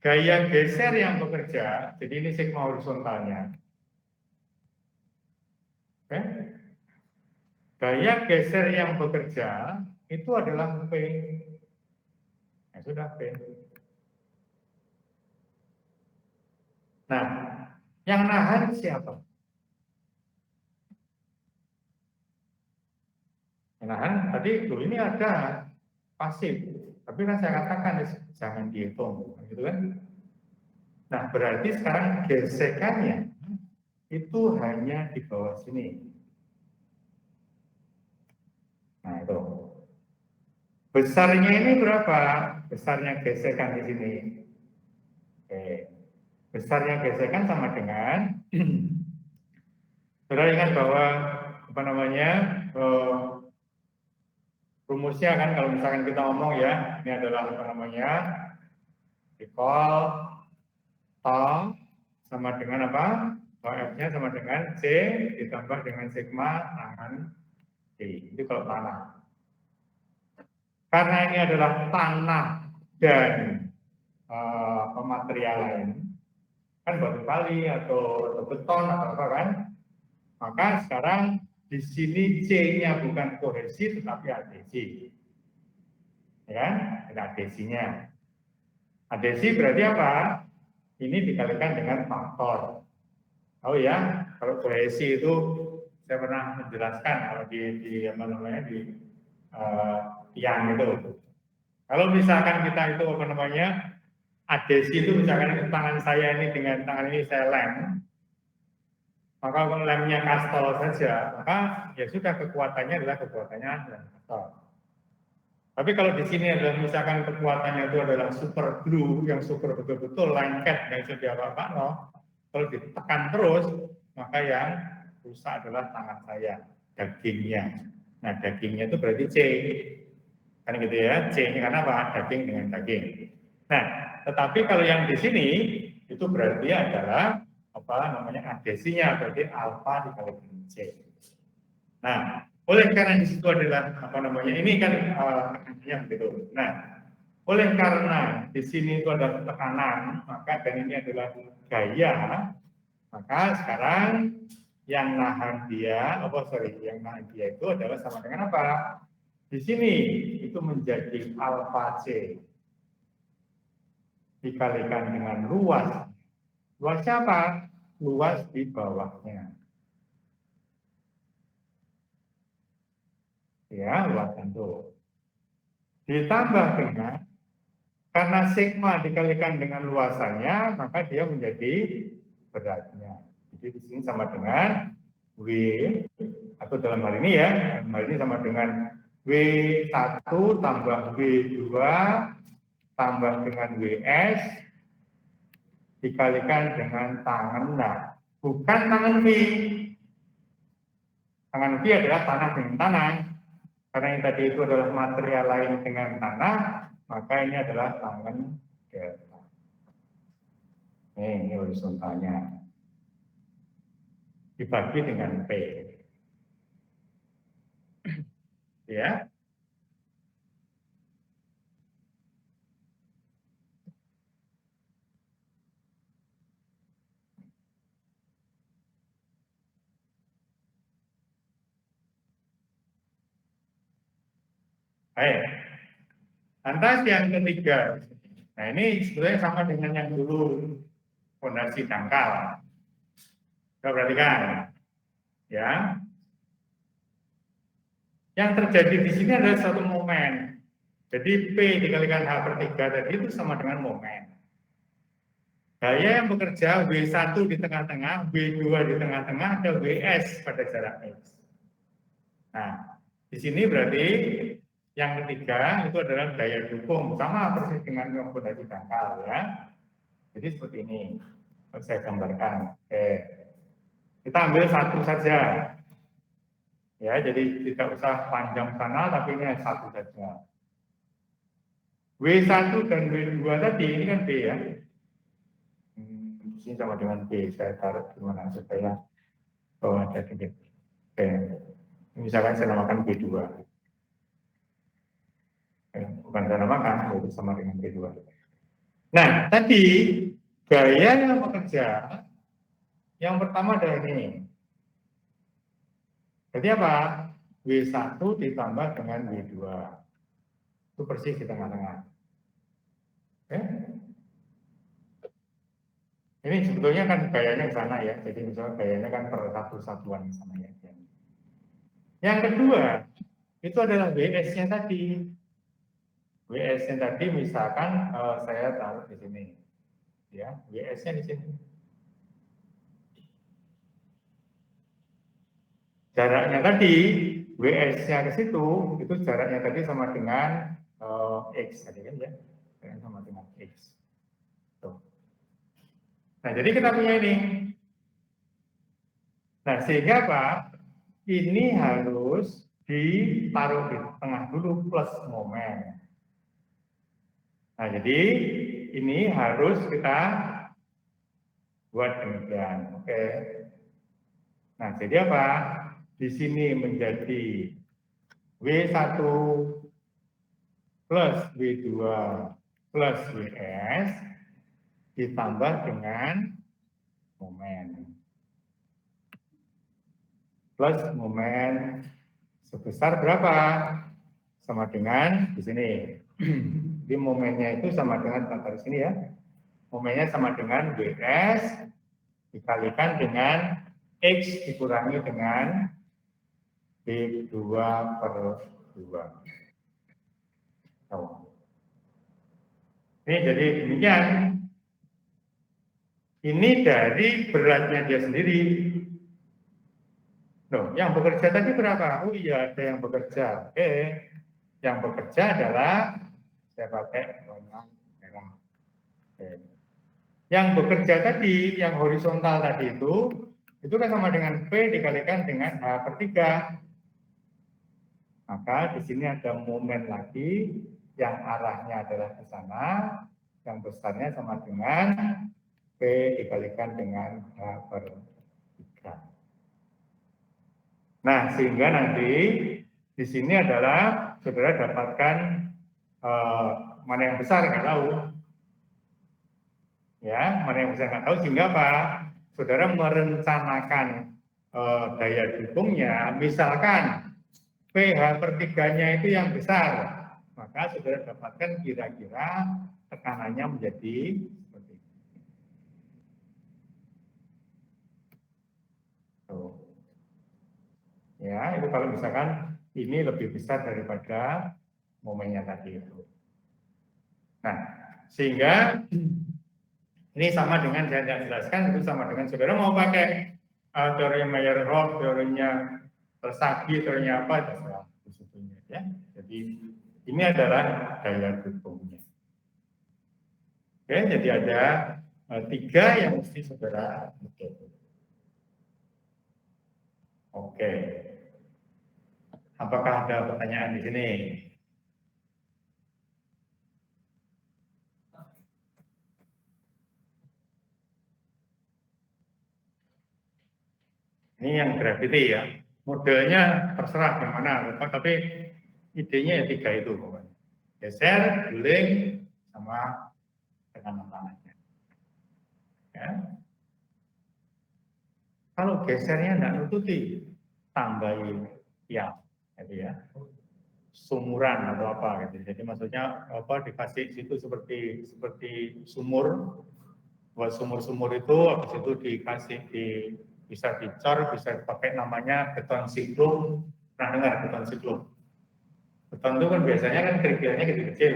Gaya geser yang bekerja, jadi ini sigma horizontalnya. Oke. Gaya geser yang bekerja itu adalah P. Ya sudah P. Nah, yang nahan siapa? Yang nahan tadi ini ada pasif, tapi kan saya katakan jangan dihitung, gitu kan? Nah, berarti sekarang gesekannya itu hanya di bawah sini. Nah, itu. Besarnya ini berapa? Besarnya gesekan di sini. Oke. Besarnya gesekan sama dengan saudara ingat bahwa apa namanya rumusnya kan kalau misalkan kita ngomong ya, ini adalah apa namanya dikol tau sama dengan apa? F-nya sama dengan C ditambah dengan sigma tangan D. Itu kalau tanah. Karena ini adalah tanah dan material lain, kan batu kali atau beton atau apa kan? Maka sekarang di sini C-nya bukan kohesi tetapi adhesi. Ya kan? Ada adhesinya. Adhesi berarti apa? Ini dikalikan dengan faktor. Oh ya, kalau kohesi itu saya pernah menjelaskan kalau di apa namanya di tiang itu. Kalau misalkan kita itu apa namanya adhesi itu misalkan tangan saya ini dengan tangan ini saya lem, maka kalau lemnya kastol saja, maka ya sudah kekuatannya adalah kekuatannya kastol. Tapi kalau di sini adalah misalkan kekuatannya itu adalah super glue yang super betul-betul lengket yang sudah apa no, kalau ditekan terus maka yang rusak adalah tangan saya, dagingnya. Nah dagingnya itu berarti C, kan gitu ya, C-nya karena apa? Daging dengan daging. Nah, tetapi kalau yang di sini itu berarti adalah apa namanya adhesinya, berarti alfa dikali dengan C. Nah, oleh karena di situ adalah apa namanya ini kan yang begitu. Nah, oleh karena di sini itu ada tekanan, maka dan ini adalah gaya, maka sekarang yang nahan dia, yang nahan dia itu adalah sama dengan apa? Di sini itu menjadi alfa C dikalikan dengan luas. Luasnya apa? Luas di bawahnya. Ya, luas tentu. Ditambah dengan, karena sigma dikalikan dengan luasannya, maka dia menjadi beratnya. Jadi di sini sama dengan W, atau dalam hal ini ya, dalam hal ini sama dengan W1 tambah W2 tambah dengan WS dikalikan dengan tangan nah, bukan tangan V. Tangan V adalah tanah dengan tanah. Karena yang tadi itu adalah material lain dengan tanah, maka ini adalah tangan delta. Ini horizontalnya. Dibagi dengan P. Ya. Baik. Lantas yang ketiga. Nah ini sebenarnya sama dengan yang dulu fondasi dangkal. Kita perhatikan. Ya. Yang terjadi di sini adalah satu momen. Jadi P dikalikan H per 3 tadi itu sama dengan momen. Gaya yang bekerja W1 di tengah-tengah, W2 di tengah-tengah, ada WS pada jarak X. Nah, di sini berarti yang ketiga itu adalah daya dukung, sama persis dengan yang fondasi dangkal ya. Jadi seperti ini, saya gambarkan. Oke. Kita ambil satu saja. Ya, jadi tidak usah panjang sana, tapi ini satu saja. W1 dan W2 tadi, ini kan B ya. Ini sama dengan B, saya taruh di mana supaya ada titik. Oke. Misalkan saya namakan B2. Bukan saya namakan, itu sama dengan B2. Nah, tadi gaya yang bekerja yang pertama adalah ini. Jadi apa? W1 ditambah dengan W2. Itu persis di tengah-tengah. Oke? Ini sebetulnya kan gayanya ke sana ya. Jadi misalnya gayanya kan per satu satuan ke sana ya. Yang kedua, itu adalah WS-nya tadi. WS-nya tadi misalkan saya taruh di sini. Ya, WS-nya di sini. Jaraknya tadi, WS-nya ke situ, itu jaraknya tadi sama dengan X tadi kan ya. Sama dengan X. Tuh. Nah, jadi kita punya ini. Nah, sehingga apa? Ini harus ditaruh di tengah dulu plus momen. Nah, jadi ini harus kita buat demikian. Oke. Nah, jadi apa? Di sini menjadi W1 plus W2 plus WS ditambah dengan momen. Plus momen sebesar berapa? Sama dengan di sini. Di momennya itu sama dengan di sini ya. Momennya sama dengan WS dikalikan dengan X dikurangi dengan B2 per 2. Oh. Ini jadi demikian. Ini dari beratnya dia sendiri. Loh, yang bekerja tadi berapa? Oh iya, ada yang bekerja. Oke. Yang bekerja adalah saya pakai warna merah. Oke. Yang bekerja tadi, yang horizontal tadi itu kan sama dengan P dikalikan dengan H per 3. Maka di sini ada momen lagi yang arahnya adalah ke sana, yang besarnya sama dengan P dikalikan dengan H per 3. Nah, sehingga nanti di sini adalah saudara dapatkan mana yang besar nggak tahu. Ya, mana yang besar nggak tahu, sehingga apa? Saudara merencanakan daya dukungnya, misalkan pH per 3-nya itu yang besar, maka saudara dapatkan kira-kira tekanannya menjadi seperti ini. Tuh. Ya, itu kalau misalkan ini lebih besar daripada momennya tadi itu. Nah, sehingga ini sama dengan saya jelaskan, itu sama dengan saudara mau pakai teori Meyerhof, teorinya Tersagi, teorinya apa, terserah disebutnya ya. Jadi ini adalah daya dukungnya. Oke, jadi ada 3 yang mesti saudara betul. Oke. Apakah ada pertanyaan di sini? Ini yang gravity ya. Modelnya terserah yang mana, tapi idenya ya 3 itu pokoknya. Geser, guling, sama tekanan tangannya. Ya. Kalau gesernya tidak nututi, tambahin ya, gitu ya. Sumuran atau apa gitu. Jadi maksudnya apa, dikasih situ seperti sumur. Buat sumur-sumur itu habis itu dikasih bisa dicor, bisa dipakai namanya beton siklum. Pernah dengar beton siklum? Beton itu kan biasanya kan kerikilnya kecil-kecil,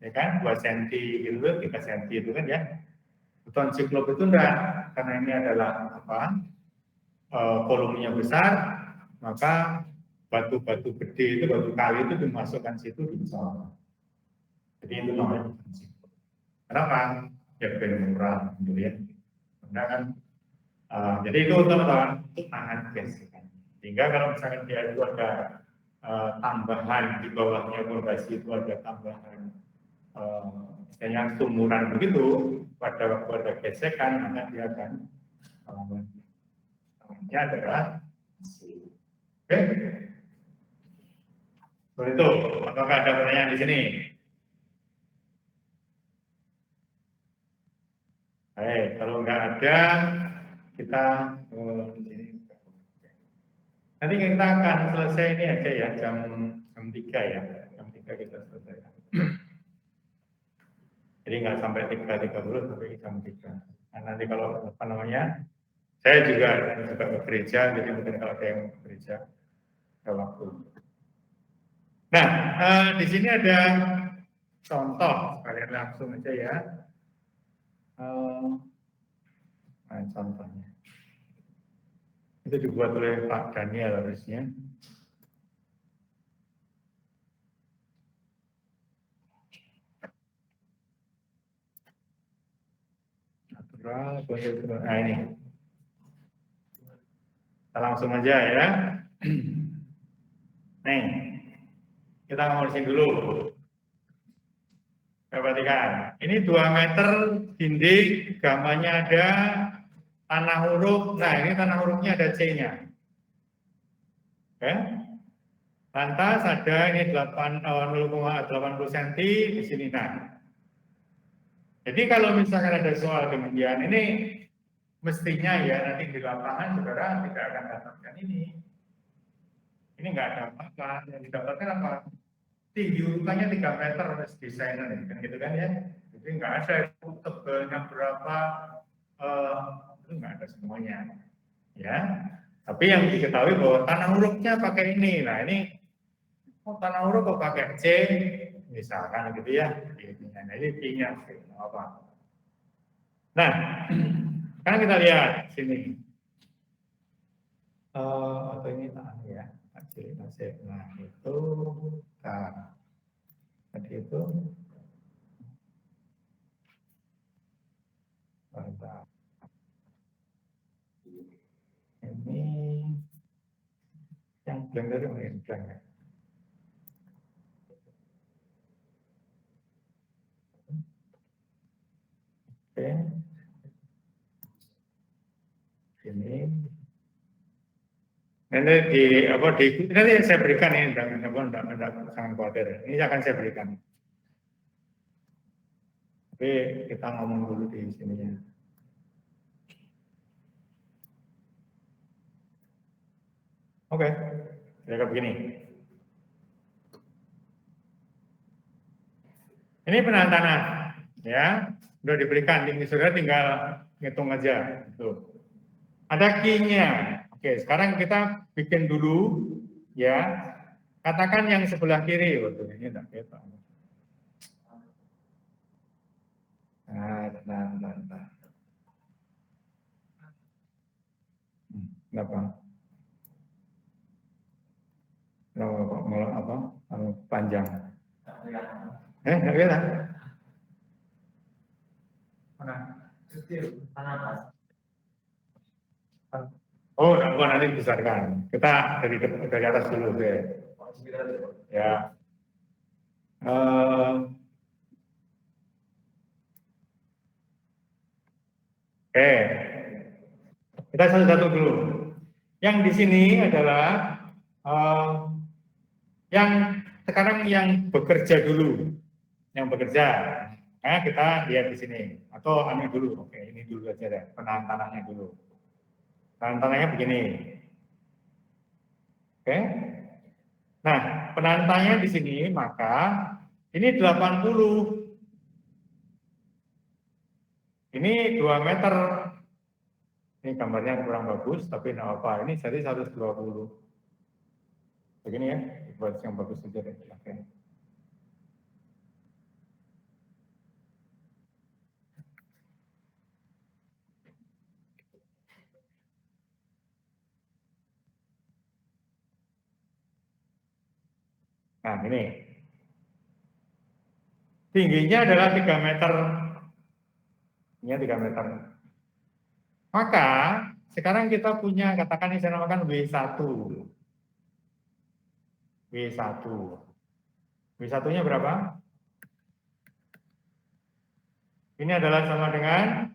ya kan, 2 cm gitu, 3 cm itu kan ya. Beton siklum itu enggak, karena ini adalah apa? Volumenya besar, maka batu-batu gede itu, batu kali itu dimasukkan situ dicor. Jadi itu namanya beton siklum. Kenapa? Ya ben murah gitu ya. Karena kan jadi itu teman-teman untuk tahan gas. Sehingga kalau misalkan dia itu ada tambahan di bawahnya fondasi itu ada tambahan misalnya sumuran begitu, pada waktu ada gesekan maka dia akan namanya adalah oke. Seperti itu. Apakah ada pertanyaan di sini? ada kita di sini. Nanti kita akan selesai ini aja ya jam 3 ya, jam 3 kita selesai. Jadi nggak sampai 3.30 tapi jam 3. Nah, nanti kalau apa namanya, saya juga ke gereja, jadi mungkin kalau ada yang ke gereja ada waktu. Nah, di sini ada contoh, kalian langsung aja ya. Nah, contohnya. Itu dibuat oleh Pak Daniel harusnya. Nah ini. Kita langsung aja ya. Nih, kita ngomongin dulu. Perhatikan, ini 2 meter dinding, gambarnya ada tanah huruf. Nah, ini tanah hurufnya ada C-nya. Oke. Lantas ada ini 0,80 cm di sini. Nah, jadi kalau misalkan ada soal demikian, ini mestinya ya nanti di lapangan saudara tidak akan dapatkan ini. Ini nggak ada apa-apa. Yang didapatkan apa? Tinggi urutannya 3 meter desainer kan gitu kan ya. Jadi nggak ada itu tebelnya berapa, itu nggak ada semuanya. Ya. Tapi yang diketahui bahwa tanah hurufnya pakai ini. Nah ini tanah huruf kok pakai C, misalkan gitu ya. Nah ini P-nya apa? Nah, sekarang kita lihat sini. Atau ini ya, nasib. Nah itu, tadi itu, ini yang blender ini blank ya. Oke. Ini. Nanti nanti saya berikan ini, jangan khawatir. Ini akan saya berikan. Tapi kita ngomong dulu di sini ya. Oke, kira-kira begini. Ini penahan tanah, ya, sudah diberikan. Saudara tinggal ngitung aja. Tuh. Ada key-nya. Oke, sekarang kita bikin dulu, ya. Katakan yang sebelah kiri, waktu ini enggak kelihatan. Nah. Kenapa? Mau apa? Panjang. Enggak kelihatan. Mana? Kecil, tanah. Oh, nanti dibesarkan. Kita dari atas dulu, deh. Ya. Oke. Kita satu-satu dulu. Yang di sini adalah yang sekarang yang bekerja dulu. Yang bekerja. Nah, kita lihat di sini. Atau ini dulu. Oke, ini dulu aja deh. Penahan tanahnya dulu. Penahan tanahnya begini. Oke. Nah, penahan tanahnya di sini, maka ini 80. Ini 2 meter. Ini gambarnya kurang bagus, tapi tidak apa. Ini jadi 120. Begini ya, buat yang bagus saja deh. Oke. Nah, ini. Tingginya adalah 3 meter. Ini 3 meter. Maka, sekarang kita punya, katakan ini saya namakan W1. W1. W1-nya berapa? Ini adalah sama dengan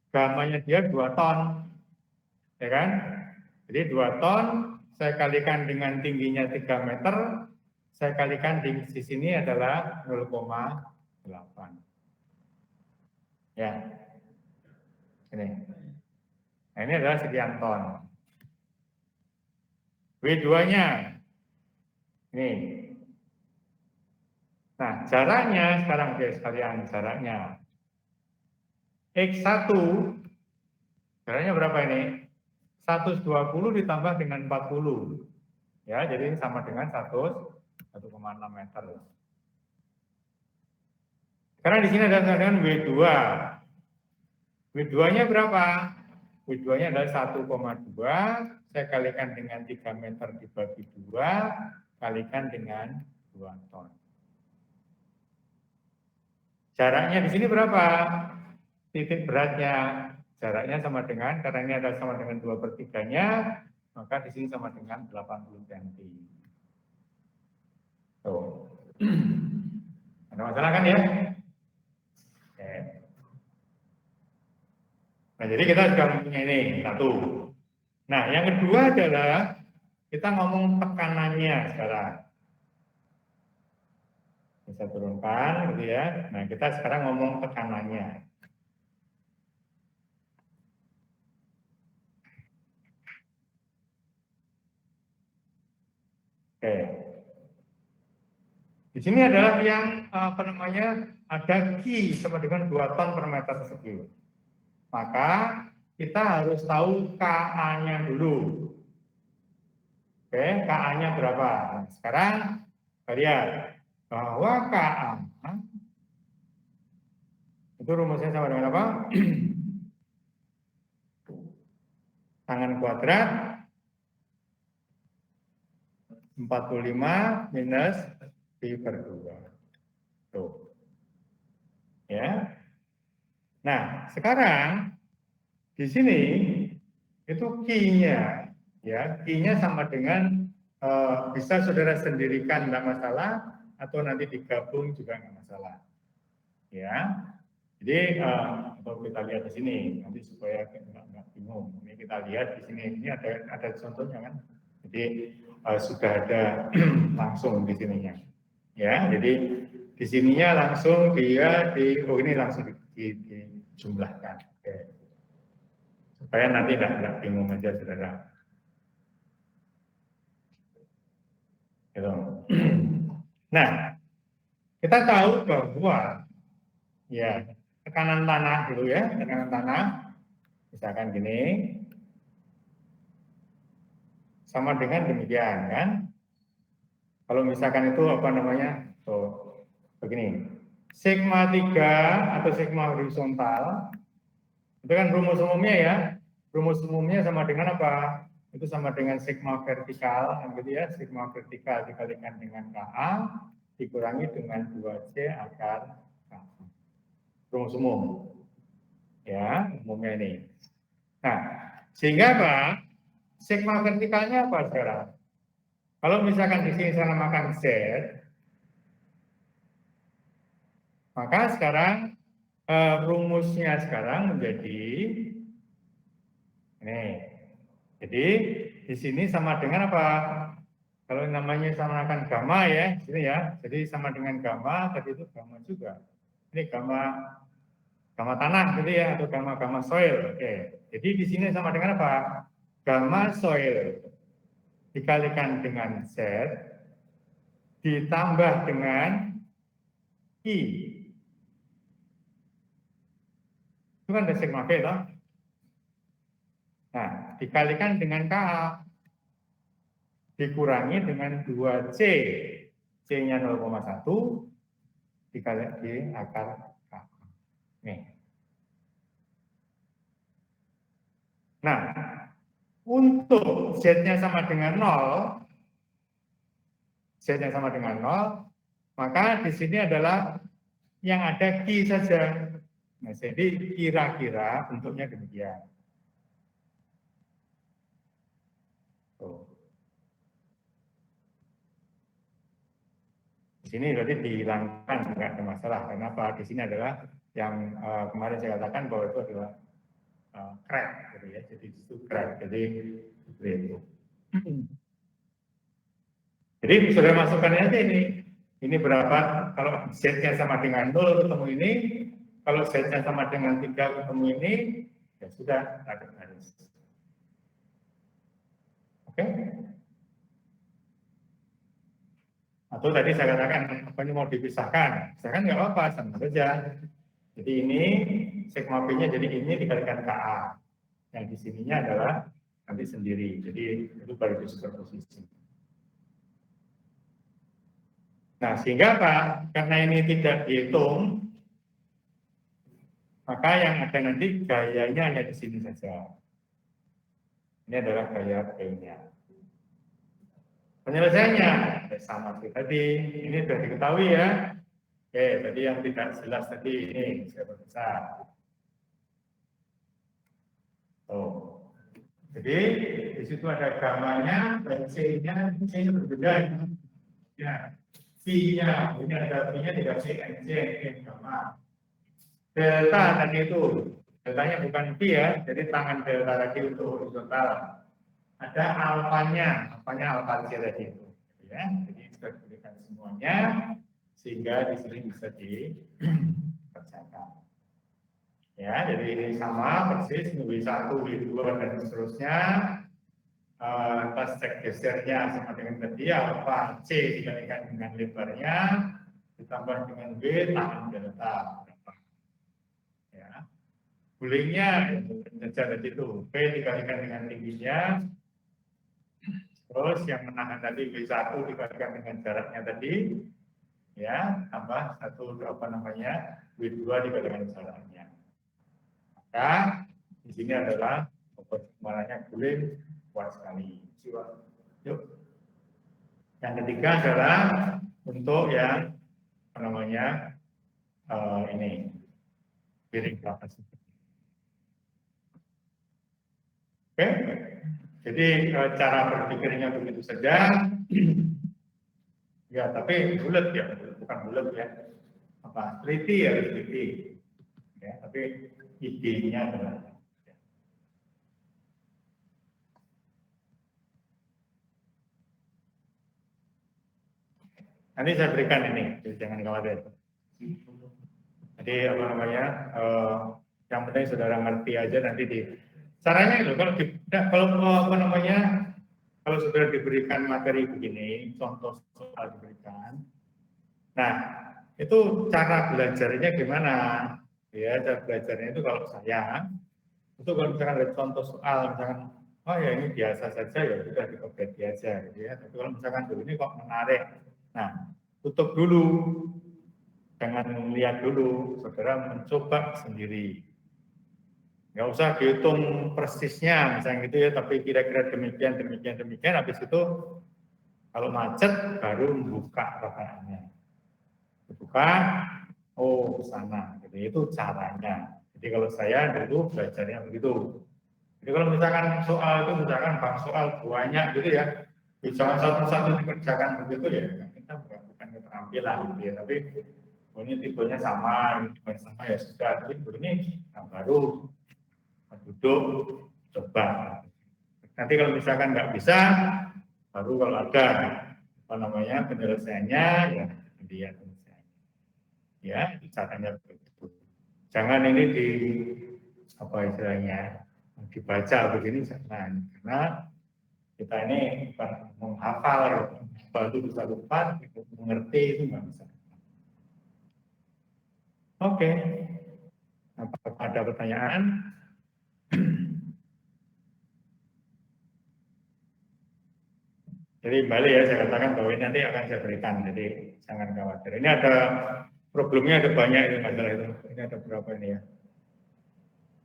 gamanya dia 2 ton. Ya kan? Jadi 2 ton, saya kalikan dengan tingginya 3 meter, saya kalikan di sini adalah 0,8. Ya. Ini. Nah, ini adalah sekian ton. W2-nya. Ini. Nah, jaraknya sekarang guys sekalian, jaraknya. X1, jaraknya berapa ini? 120 ditambah dengan 40. Ya, jadi sama dengan 1,6 meter. Sekarang di sini ada dengan W2. W2-nya berapa? W2-nya adalah 1,2, saya kalikan dengan 3 meter dibagi 2, kalikan dengan 2 ton. Jaraknya di sini berapa? Titik beratnya, jaraknya sama dengan, karena ini adalah sama dengan 2/3-nya, maka di sini sama dengan 80 cm. Tuh. Ada masalah kan ya? Oke. Nah, jadi kita sudah punya ini, satu. Nah, yang kedua adalah kita ngomong tekanannya sekarang. Bisa turunkan, gitu ya. Nah, kita sekarang ngomong tekanannya. Oke. Di sini adalah yang apa namanya, ada Q sama dengan 2 ton per meter persegi. Maka kita harus tahu KA-nya dulu. Oke, KA-nya berapa? Nah, sekarang lihat bahwa KA itu rumusnya sama dengan apa? Tangan kuadrat 45 minus P/2. Tuh. Ya. Nah, sekarang di sini itu Q-nya, ya, Q-nya sama dengan bisa saudara sendirikan tidak masalah, atau nanti digabung juga nggak masalah, ya. Jadi atau kita lihat di sini nanti supaya nggak bingung. Ini kita lihat di sini, ini ada contohnya kan. Jadi sudah ada langsung di sininya, ya. Jadi di sininya langsung dia ini langsung dijumlahkan. Oke. Supaya nanti tidak bingung aja saudara. Gitu. Nah, kita tahu bahwa ya tekanan tanah dulu ya, tekanan tanah misalkan gini sama dengan demikian kan. Kalau misalkan itu apa namanya? Tuh, begini. Sigma 3 atau sigma horizontal itu kan rumus umumnya ya. Rumus umumnya sama dengan apa? Itu sama dengan sigma vertikal, gitu ya. Sigma vertikal dikalikan dengan KA dikurangi dengan 2C akar KA. Rumus umum. Ya, umumnya ini. Nah, sehingga apa? Sigma vertikalnya apa sekarang? Kalau misalkan di sini saya namakan Z, maka sekarang rumusnya sekarang menjadi ini. Jadi di sini sama dengan apa? Kalau namanya sama dengan gamma ya, sini ya. Jadi sama dengan gamma, tadi itu gamma juga. Ini gamma tanah gitu ya, atau gamma soil. Oke. Jadi di sini sama dengan apa? Gamma soil dikalikan dengan Z ditambah dengan I. Itu kan ada sigma V toh. Nah, dikalikan dengan KA dikurangi dengan 2C. C-nya 0,1 dikali di akar KA. Nih. Nah, untuk Z-nya sama dengan 0, Z-nya sama dengan 0, maka di sini adalah yang ada Q saja. Nah, jadi kira-kira bentuknya demikian. Tuh. Di sini berarti dihilangkan, nggak ada masalah. Kenapa? Di sini adalah yang kemarin saya katakan bahwa itu adalah crack, gitu ya. Jadi itu crack. Jadi itu. Jadi sudah masukkan aja ini. Ini berapa? Kalau Z-nya sama dengan 0 ketemu ini. Kalau Z-nya sama dengan 3 ketemu ini. Ya sudah, ada garis. Oke? Atau tadi saya katakan, apa ini mau dipisahkan? Pisahkan nggak apa-apa, sama saja. Jadi ini sigma P-nya jadi ini dikalikan KA. Yang di sininya adalah nanti sendiri. Jadi itu baru disuperposisi. Nah, sehingga apa? Karena ini tidak dihitung, maka yang ada nanti gayanya hanya di sini saja. Ini adalah gaya P-nya. Penyelesaiannya sama seperti tadi. Ini sudah diketahui ya. Oke, tadi yang tidak jelas tadi ini saya besar. Oh. Jadi di situ ada gamanya, C-nya, C-nya berbeda. Ya, V-nya, ini ada V-nya tidak C, NC, gamma. Delta tadi itu, deltanya bukan V ya, jadi tangan delta tadi untuk horizontal. Ada alfanya, alfa C tadi itu. Ya, jadi sudah diberikan semuanya, sehingga di sini bisa dikerjakan. Ya, jadi ini sama persis W1, W2 dan seterusnya. Pas cek gesernya sama dengan tadi alfa C dikalikan dengan lebarnya ditambah dengan W tangan delta. Ya. Gulingnya saja tadi itu P dikalikan dengan tingginya. Terus yang menahan tadi W1 dikalikan dengan jaraknya tadi. Ya, tambah satu apa namanya W2 dikalikan jaraknya. Maka di sini adalah perkembangannya guling kuat sekali. Yuk. Yang ketiga adalah untuk yang apa namanya ini piring kelapa. Oke, jadi cara berpikirnya begitu saja. Ya, tapi bulat ya, bukan bulat ya. Apa? Teliti ya, teliti. Ya, tapi idenya adalah. Nanti saya berikan ini, jadi jangan khawatir. Jadi apa namanya, yang penting saudara ngerti aja nanti di caranya itu kalau apa namanya, kalau saudara diberikan materi begini, contoh soal diberikan, nah itu cara belajarnya gimana? Ya, cara belajarnya itu kalau saya, itu kalau misalkan ada contoh soal, misalkan, oh ya ini biasa saja ya sudah dikompeti aja, gitu ya. Tapi kalau misalkan ini kok menarik, nah tutup dulu, jangan lihat dulu, saudara mencoba sendiri. Nggak usah dihitung persisnya, misalnya gitu ya, tapi kira-kira demikian, habis itu kalau macet baru membuka pertanyaannya. Buka, oh ke sana, jadi itu caranya. Jadi kalau saya dulu belajarnya begitu. Jadi kalau misalkan soal itu, misalkan bang soal banyak gitu ya, jangan satu-satu dikerjakan begitu ya, kita bukan keterampilan gitu ya, tapi ini tipenya sama, ini sama ya sudah, tapi ini baru duduk coba. Nanti kalau misalkan nggak bisa, baru kalau ada apa namanya penyelesaiannya ya lihat penyelesaiannya. Ya, caranya begitu. Jangan ini di apa istilahnya dibaca begini jangan, karena kita ini bukan menghafal, baru bisa lupa, mengerti itu nggak bisa. Oke, apakah ada pertanyaan? Jadi kembali ya, saya katakan bahwa ini nanti akan saya berikan, jadi jangan khawatir. Ini ada problemnya, ada banyak itu masalah itu. Ini ada berapa ini ya?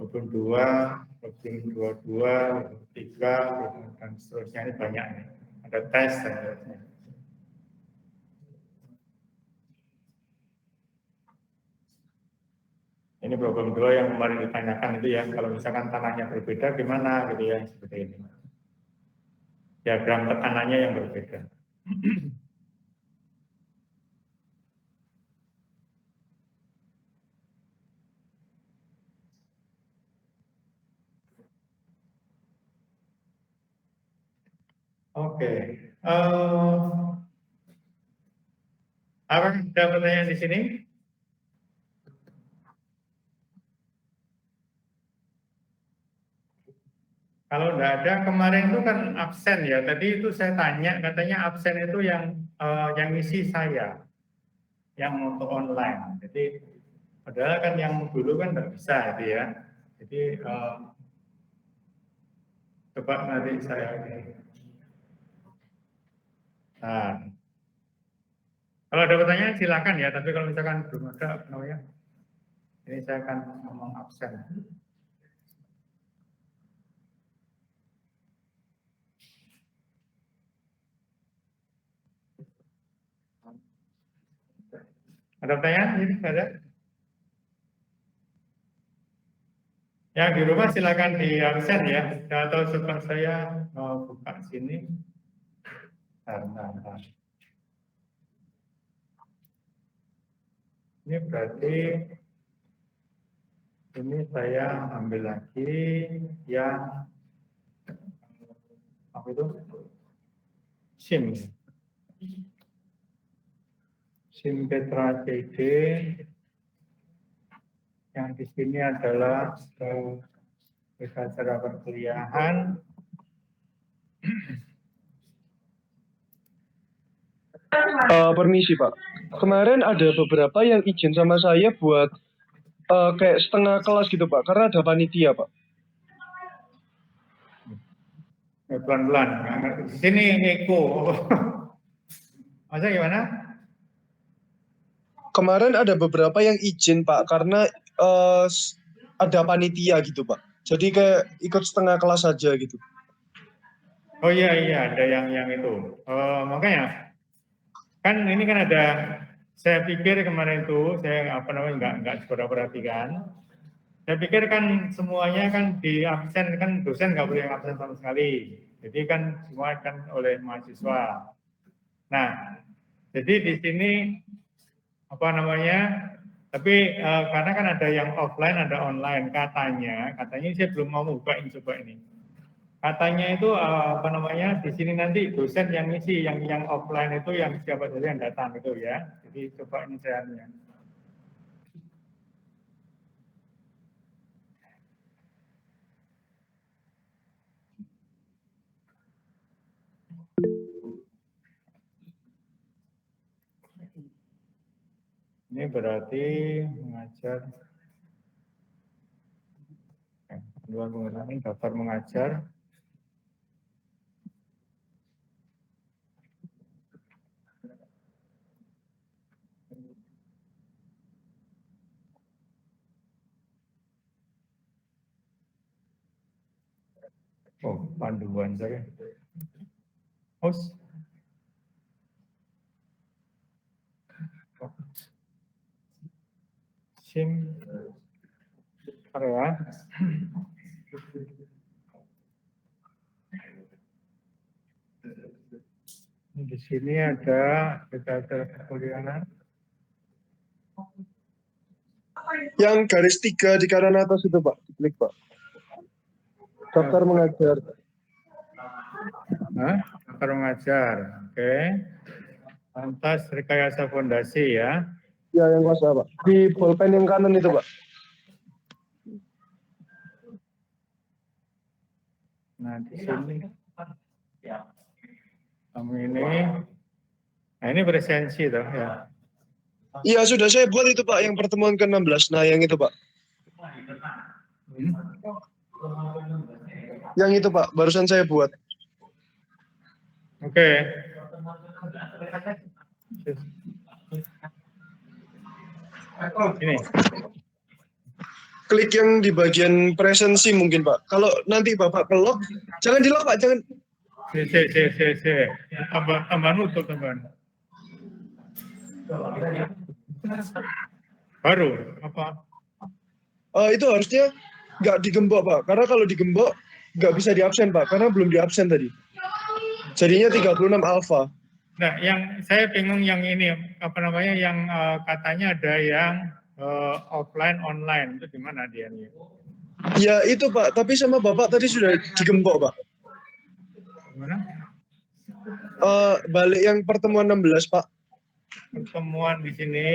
22, 22, 23, dan seterusnya, ini banyak ini. Ada tes dan seterusnya. Ini problem 2 yang kemarin ditanyakan itu ya, kalau misalkan tanahnya berbeda gimana gitu ya, seperti ini. Diagram tekanannya yang berbeda. Oke. Apa ada pertanyaan di sini? Kalau nggak ada kemarin itu kan absen ya. Tadi itu saya tanya, katanya absen itu yang ngisi saya, yang untuk online. Jadi padahal kan yang dulu kan nggak bisa itu ya. Jadi coba nanti saya. Nah, kalau ada pertanyaan silakan ya. Tapi kalau misalkan belum ada apa namanya, ini saya akan ngomong absen. Ada pertanyaan? Ini ada? Ya di rumah silakan di absen ya. Atau setelah saya mau buka sini. Nah. Ini berarti ini saya ambil lagi yang apa itu? SIM Petra CD. Yang di sini adalah acara perkuliahan. Permisi Pak, kemarin ada beberapa yang izin sama saya buat kayak setengah kelas gitu Pak, karena ada panitia Pak. Pelan-pelan, di sini Eko. Masa gimana? Kemarin ada beberapa yang izin Pak, karena ada panitia gitu Pak. Jadi kayak ikut setengah kelas saja gitu. Oh iya ada yang itu. Makanya kan ini kan ada. Saya pikir kemarin itu saya nggak perhatikan. Saya pikir kan semuanya kan di absen kan dosen nggak boleh absen sama sekali. Jadi kan semua kan oleh mahasiswa. Nah, jadi di sini apa namanya? Tapi karena kan ada yang offline, ada online. Katanya saya belum mau bukain coba ini. Katanya itu apa namanya? Di sini nanti dosen yang ngisi, yang offline itu yang siapa saja yang datang itu ya. Jadi coba ini saya. Ini berarti mengajar. Panduan penggunaan daftar mengajar. Oh, panduan saya. Host. SIM area. Di sini ada perkuliahan. Yang garis 3 di kanan atas itu Pak, klik Pak. Daftar mengajar. Daftar mengajar, oke. Lantas rekayasa fondasi ya. Ya yang kuasa Pak. Di bolpen yang kanan itu Pak. Nah di sini. Kamu ini. Nah ini presensi toh ya. Iya sudah saya buat itu Pak, yang pertemuan ke-16. Nah yang itu Pak. Yang itu Pak, barusan saya buat. Oke. Ini. Klik yang di bagian presensi mungkin Pak. Kalau nanti Bapak ke-lock, jangan di-lock Pak, jangan. Tambah nutup teman. Baru apa? Itu harusnya nggak digembok Pak, karena kalau digembok nggak bisa diabsen Pak, karena belum diabsen tadi. Jadinya 36 alfa. Nah, yang saya bingung yang ini apa namanya yang katanya ada yang offline online itu gimana dia nih? Ya itu Pak, tapi sama Bapak tadi sudah digembok Pak. Gimana? Balik yang pertemuan 16 Pak. Pertemuan di sini.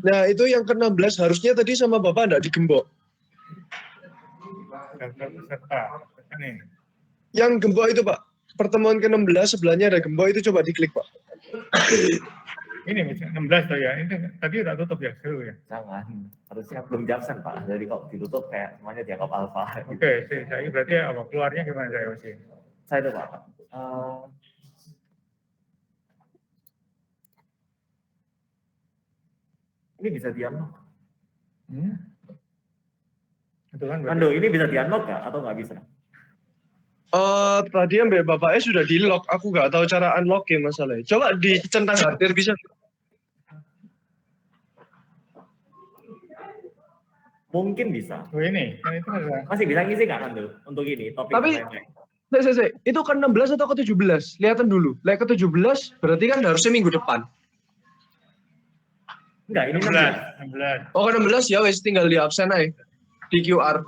Nah itu yang ke-16 harusnya tadi sama Bapak nggak digembok. Daftar peserta. Ini. Yang gembok itu Pak, pertemuan ke-16 sebelahnya ada gembok itu coba diklik Pak. Ini 16 tuh ya. Ini tadi udah tutup ya, seru ya. Jangan, harusnya belum di absen Pak. Jadi kalau ditutup kayak semuanya dianggap alfa. Oke, saya berarti apa? Keluarnya gimana saya masih? Saya itu Pak. Ini bisa di-unlock. Itu kan berarti. Ando, ini bisa di-unlock nggak atau nggak bisa? Tadi Mbak Bapaknya sudah di lock, aku nggak tahu cara unlocknya masalahnya. Coba dicentang hardir bisa. Mungkin bisa. Oh ini, kan itu ada. Masih bisa ngisi nggak Ando untuk ini topik Tapi- yang lain? Itu kan 16 atau ke 17? Lihatan dulu. Like ke 17 berarti kan harusnya minggu depan. Enggak, ini 16. Oh, ke 16 ya wes tinggal di absen aja. Di QR.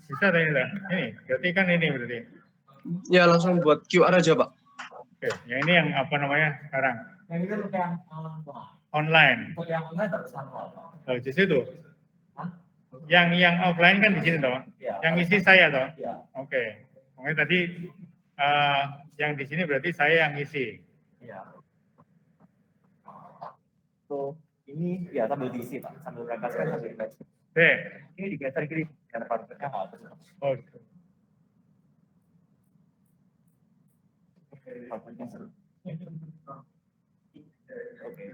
Bisa tadi enggak? Ini, berarti kan ini berarti. Ya langsung buat QR aja Pak. Oke, yang ini yang apa namanya sekarang? Yang ini kan yang Online. untuk yang online harus manual. Oh, di situ. Hah? Yang offline kan di sini toh. Ya. Yang isi saya toh. Ya. Oke. Makanya tadi yang di sini berarti saya yang isi. Ya. So, ini ya sambil diisi Pak, sambil berangkatkan sambil dibaca. Oke. Ini digeser kiri, karena parkirnya nggak ada. Oh, Parkirnya seru. Oke.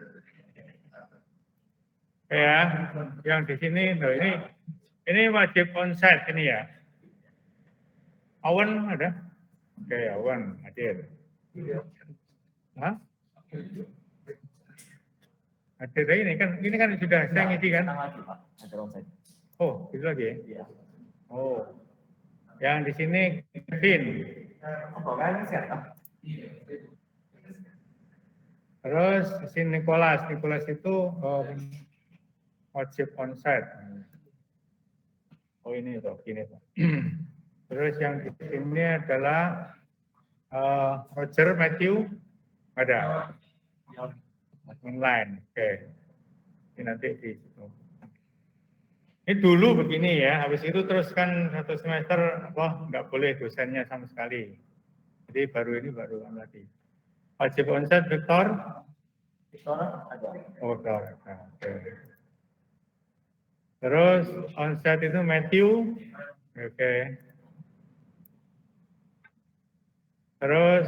ya. Yang di sini loh ini wajib onsite ini ya. Awan ada? Oke, Awan hadir. Hah? Hadir ini kan sudah saya ngisi kan? Tenang lagi Pak, ada onsite. Oh, itu lagi ya? Iya. Oh. Yang di sini Kevin. Oh, kayaknya siap. Terus di sini Nicholas itu wajib onsite. Oh ini tuh, gini tuh. Terus yang di sini adalah Roger Matthew ada online. Oke. Ini nanti di situ. Ini dulu begini ya, habis itu terus kan satu semester, wah nggak boleh dosennya sama sekali. Jadi baru lagi. Wajib onsite Victor. Victor ada. Oh, Victor. Oke. Terus onsite itu Matthew. Oke. Terus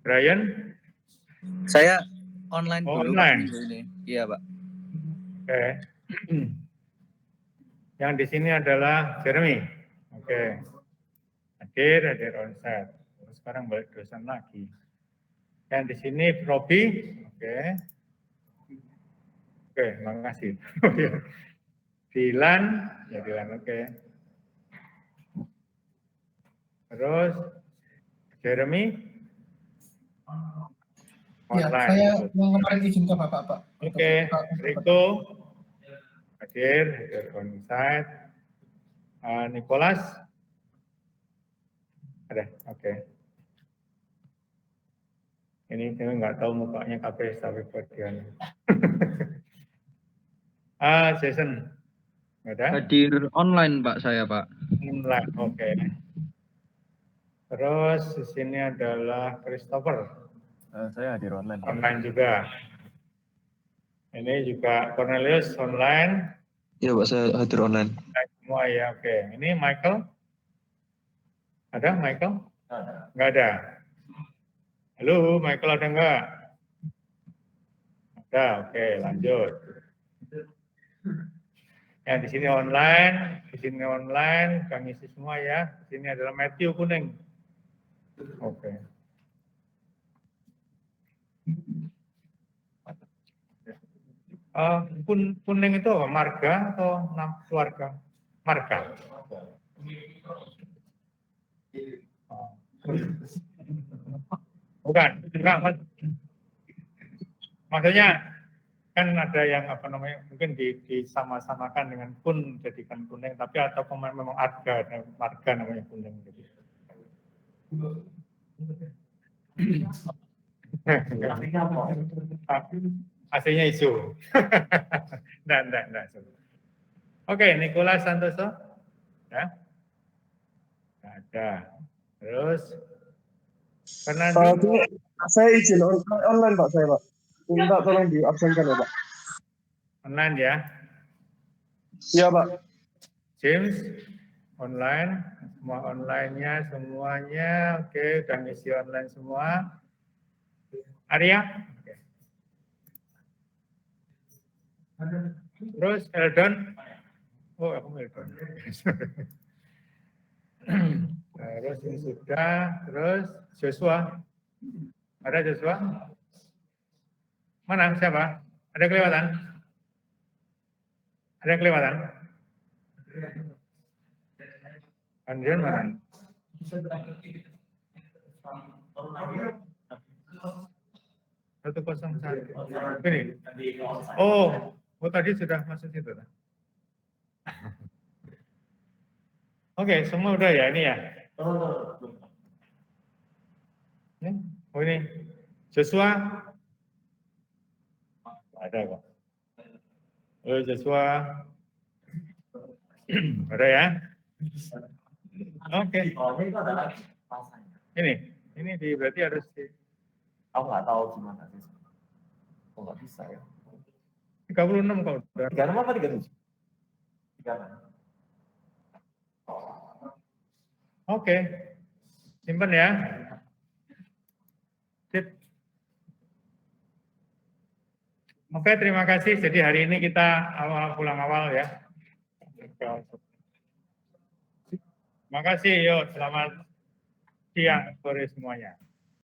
Brian. Saya online Oh, dulu online. minggu ini. Iya, Pak. Oke. Yang di sini adalah Jeremy. Oke. Hadir onsite. Terus sekarang balik dosen lagi. Yang di sini Robi. Oke. Oke, makasih. Dilan, ya Dilan, oke. Terus Jeremy. Ya, Online. saya yang kemarin izin ke Bapak, Pak. Oke, Rico. Hadir onsite. Nicholas. Ada, oke. Ini saya nggak tahu mukanya KPS tapi bagian. Jason. Ada? Hadir online, Pak, saya, Pak. Online, oke. Terus di sini adalah Christopher. Saya hadir online. Online juga. Ini juga Cornelius online. Iya Pak, saya hadir online. Semua ya, oke. Ini Michael. Ada Michael? Ada. Nggak ada. Halo, Michael ada nggak? Ada, oke, lanjut. Yang di sini online, kami isi semua ya. Di sini adalah Matthew kuning. Oke. Kuning itu apa? Marga atau keluarga? Marga. Oh. Bukan, enggak. Maksudnya kan ada yang apa namanya mungkin disama-samakan dengan kun jadikan kuning, tapi atau memang marga namanya kuning. Aslinya isu. Enggak. Oke, Nicholas Santoso. Ya. Nggak ada. Terus, Ini Fernando, saya izin online Pak saya Pak. Minta tolong diabsenkan ya Pak. online ya. Iya Pak. James, online, semua online-nya, semuanya, oke, udah ngisi online semua. Arya, oke. Terus Eldon, oh aku Eldon. Terus ini sudah, terus Joshua, ada Joshua? Mana siapa? Ada kelewatan? Ada kelewatan? Andrian mana? Satu kosong satu. Ini. Oh tadi sudah masuk situ. Oke, semua udah ya ini ya. Oh ini Joshua. Ada kok. Oh Joshua. Ada ya. Oke. Ini adalah pasanya. Ini berarti harus di Aku nggak tahu gimana sih. Kok nggak bisa ya? 36 kalau udah. 36 apa 37? 36. Oke. Simpan ya. Sip. Oke, terima kasih. Jadi hari ini kita pulang awal ya. Terima kasih. Yuk, selamat siang sore semuanya.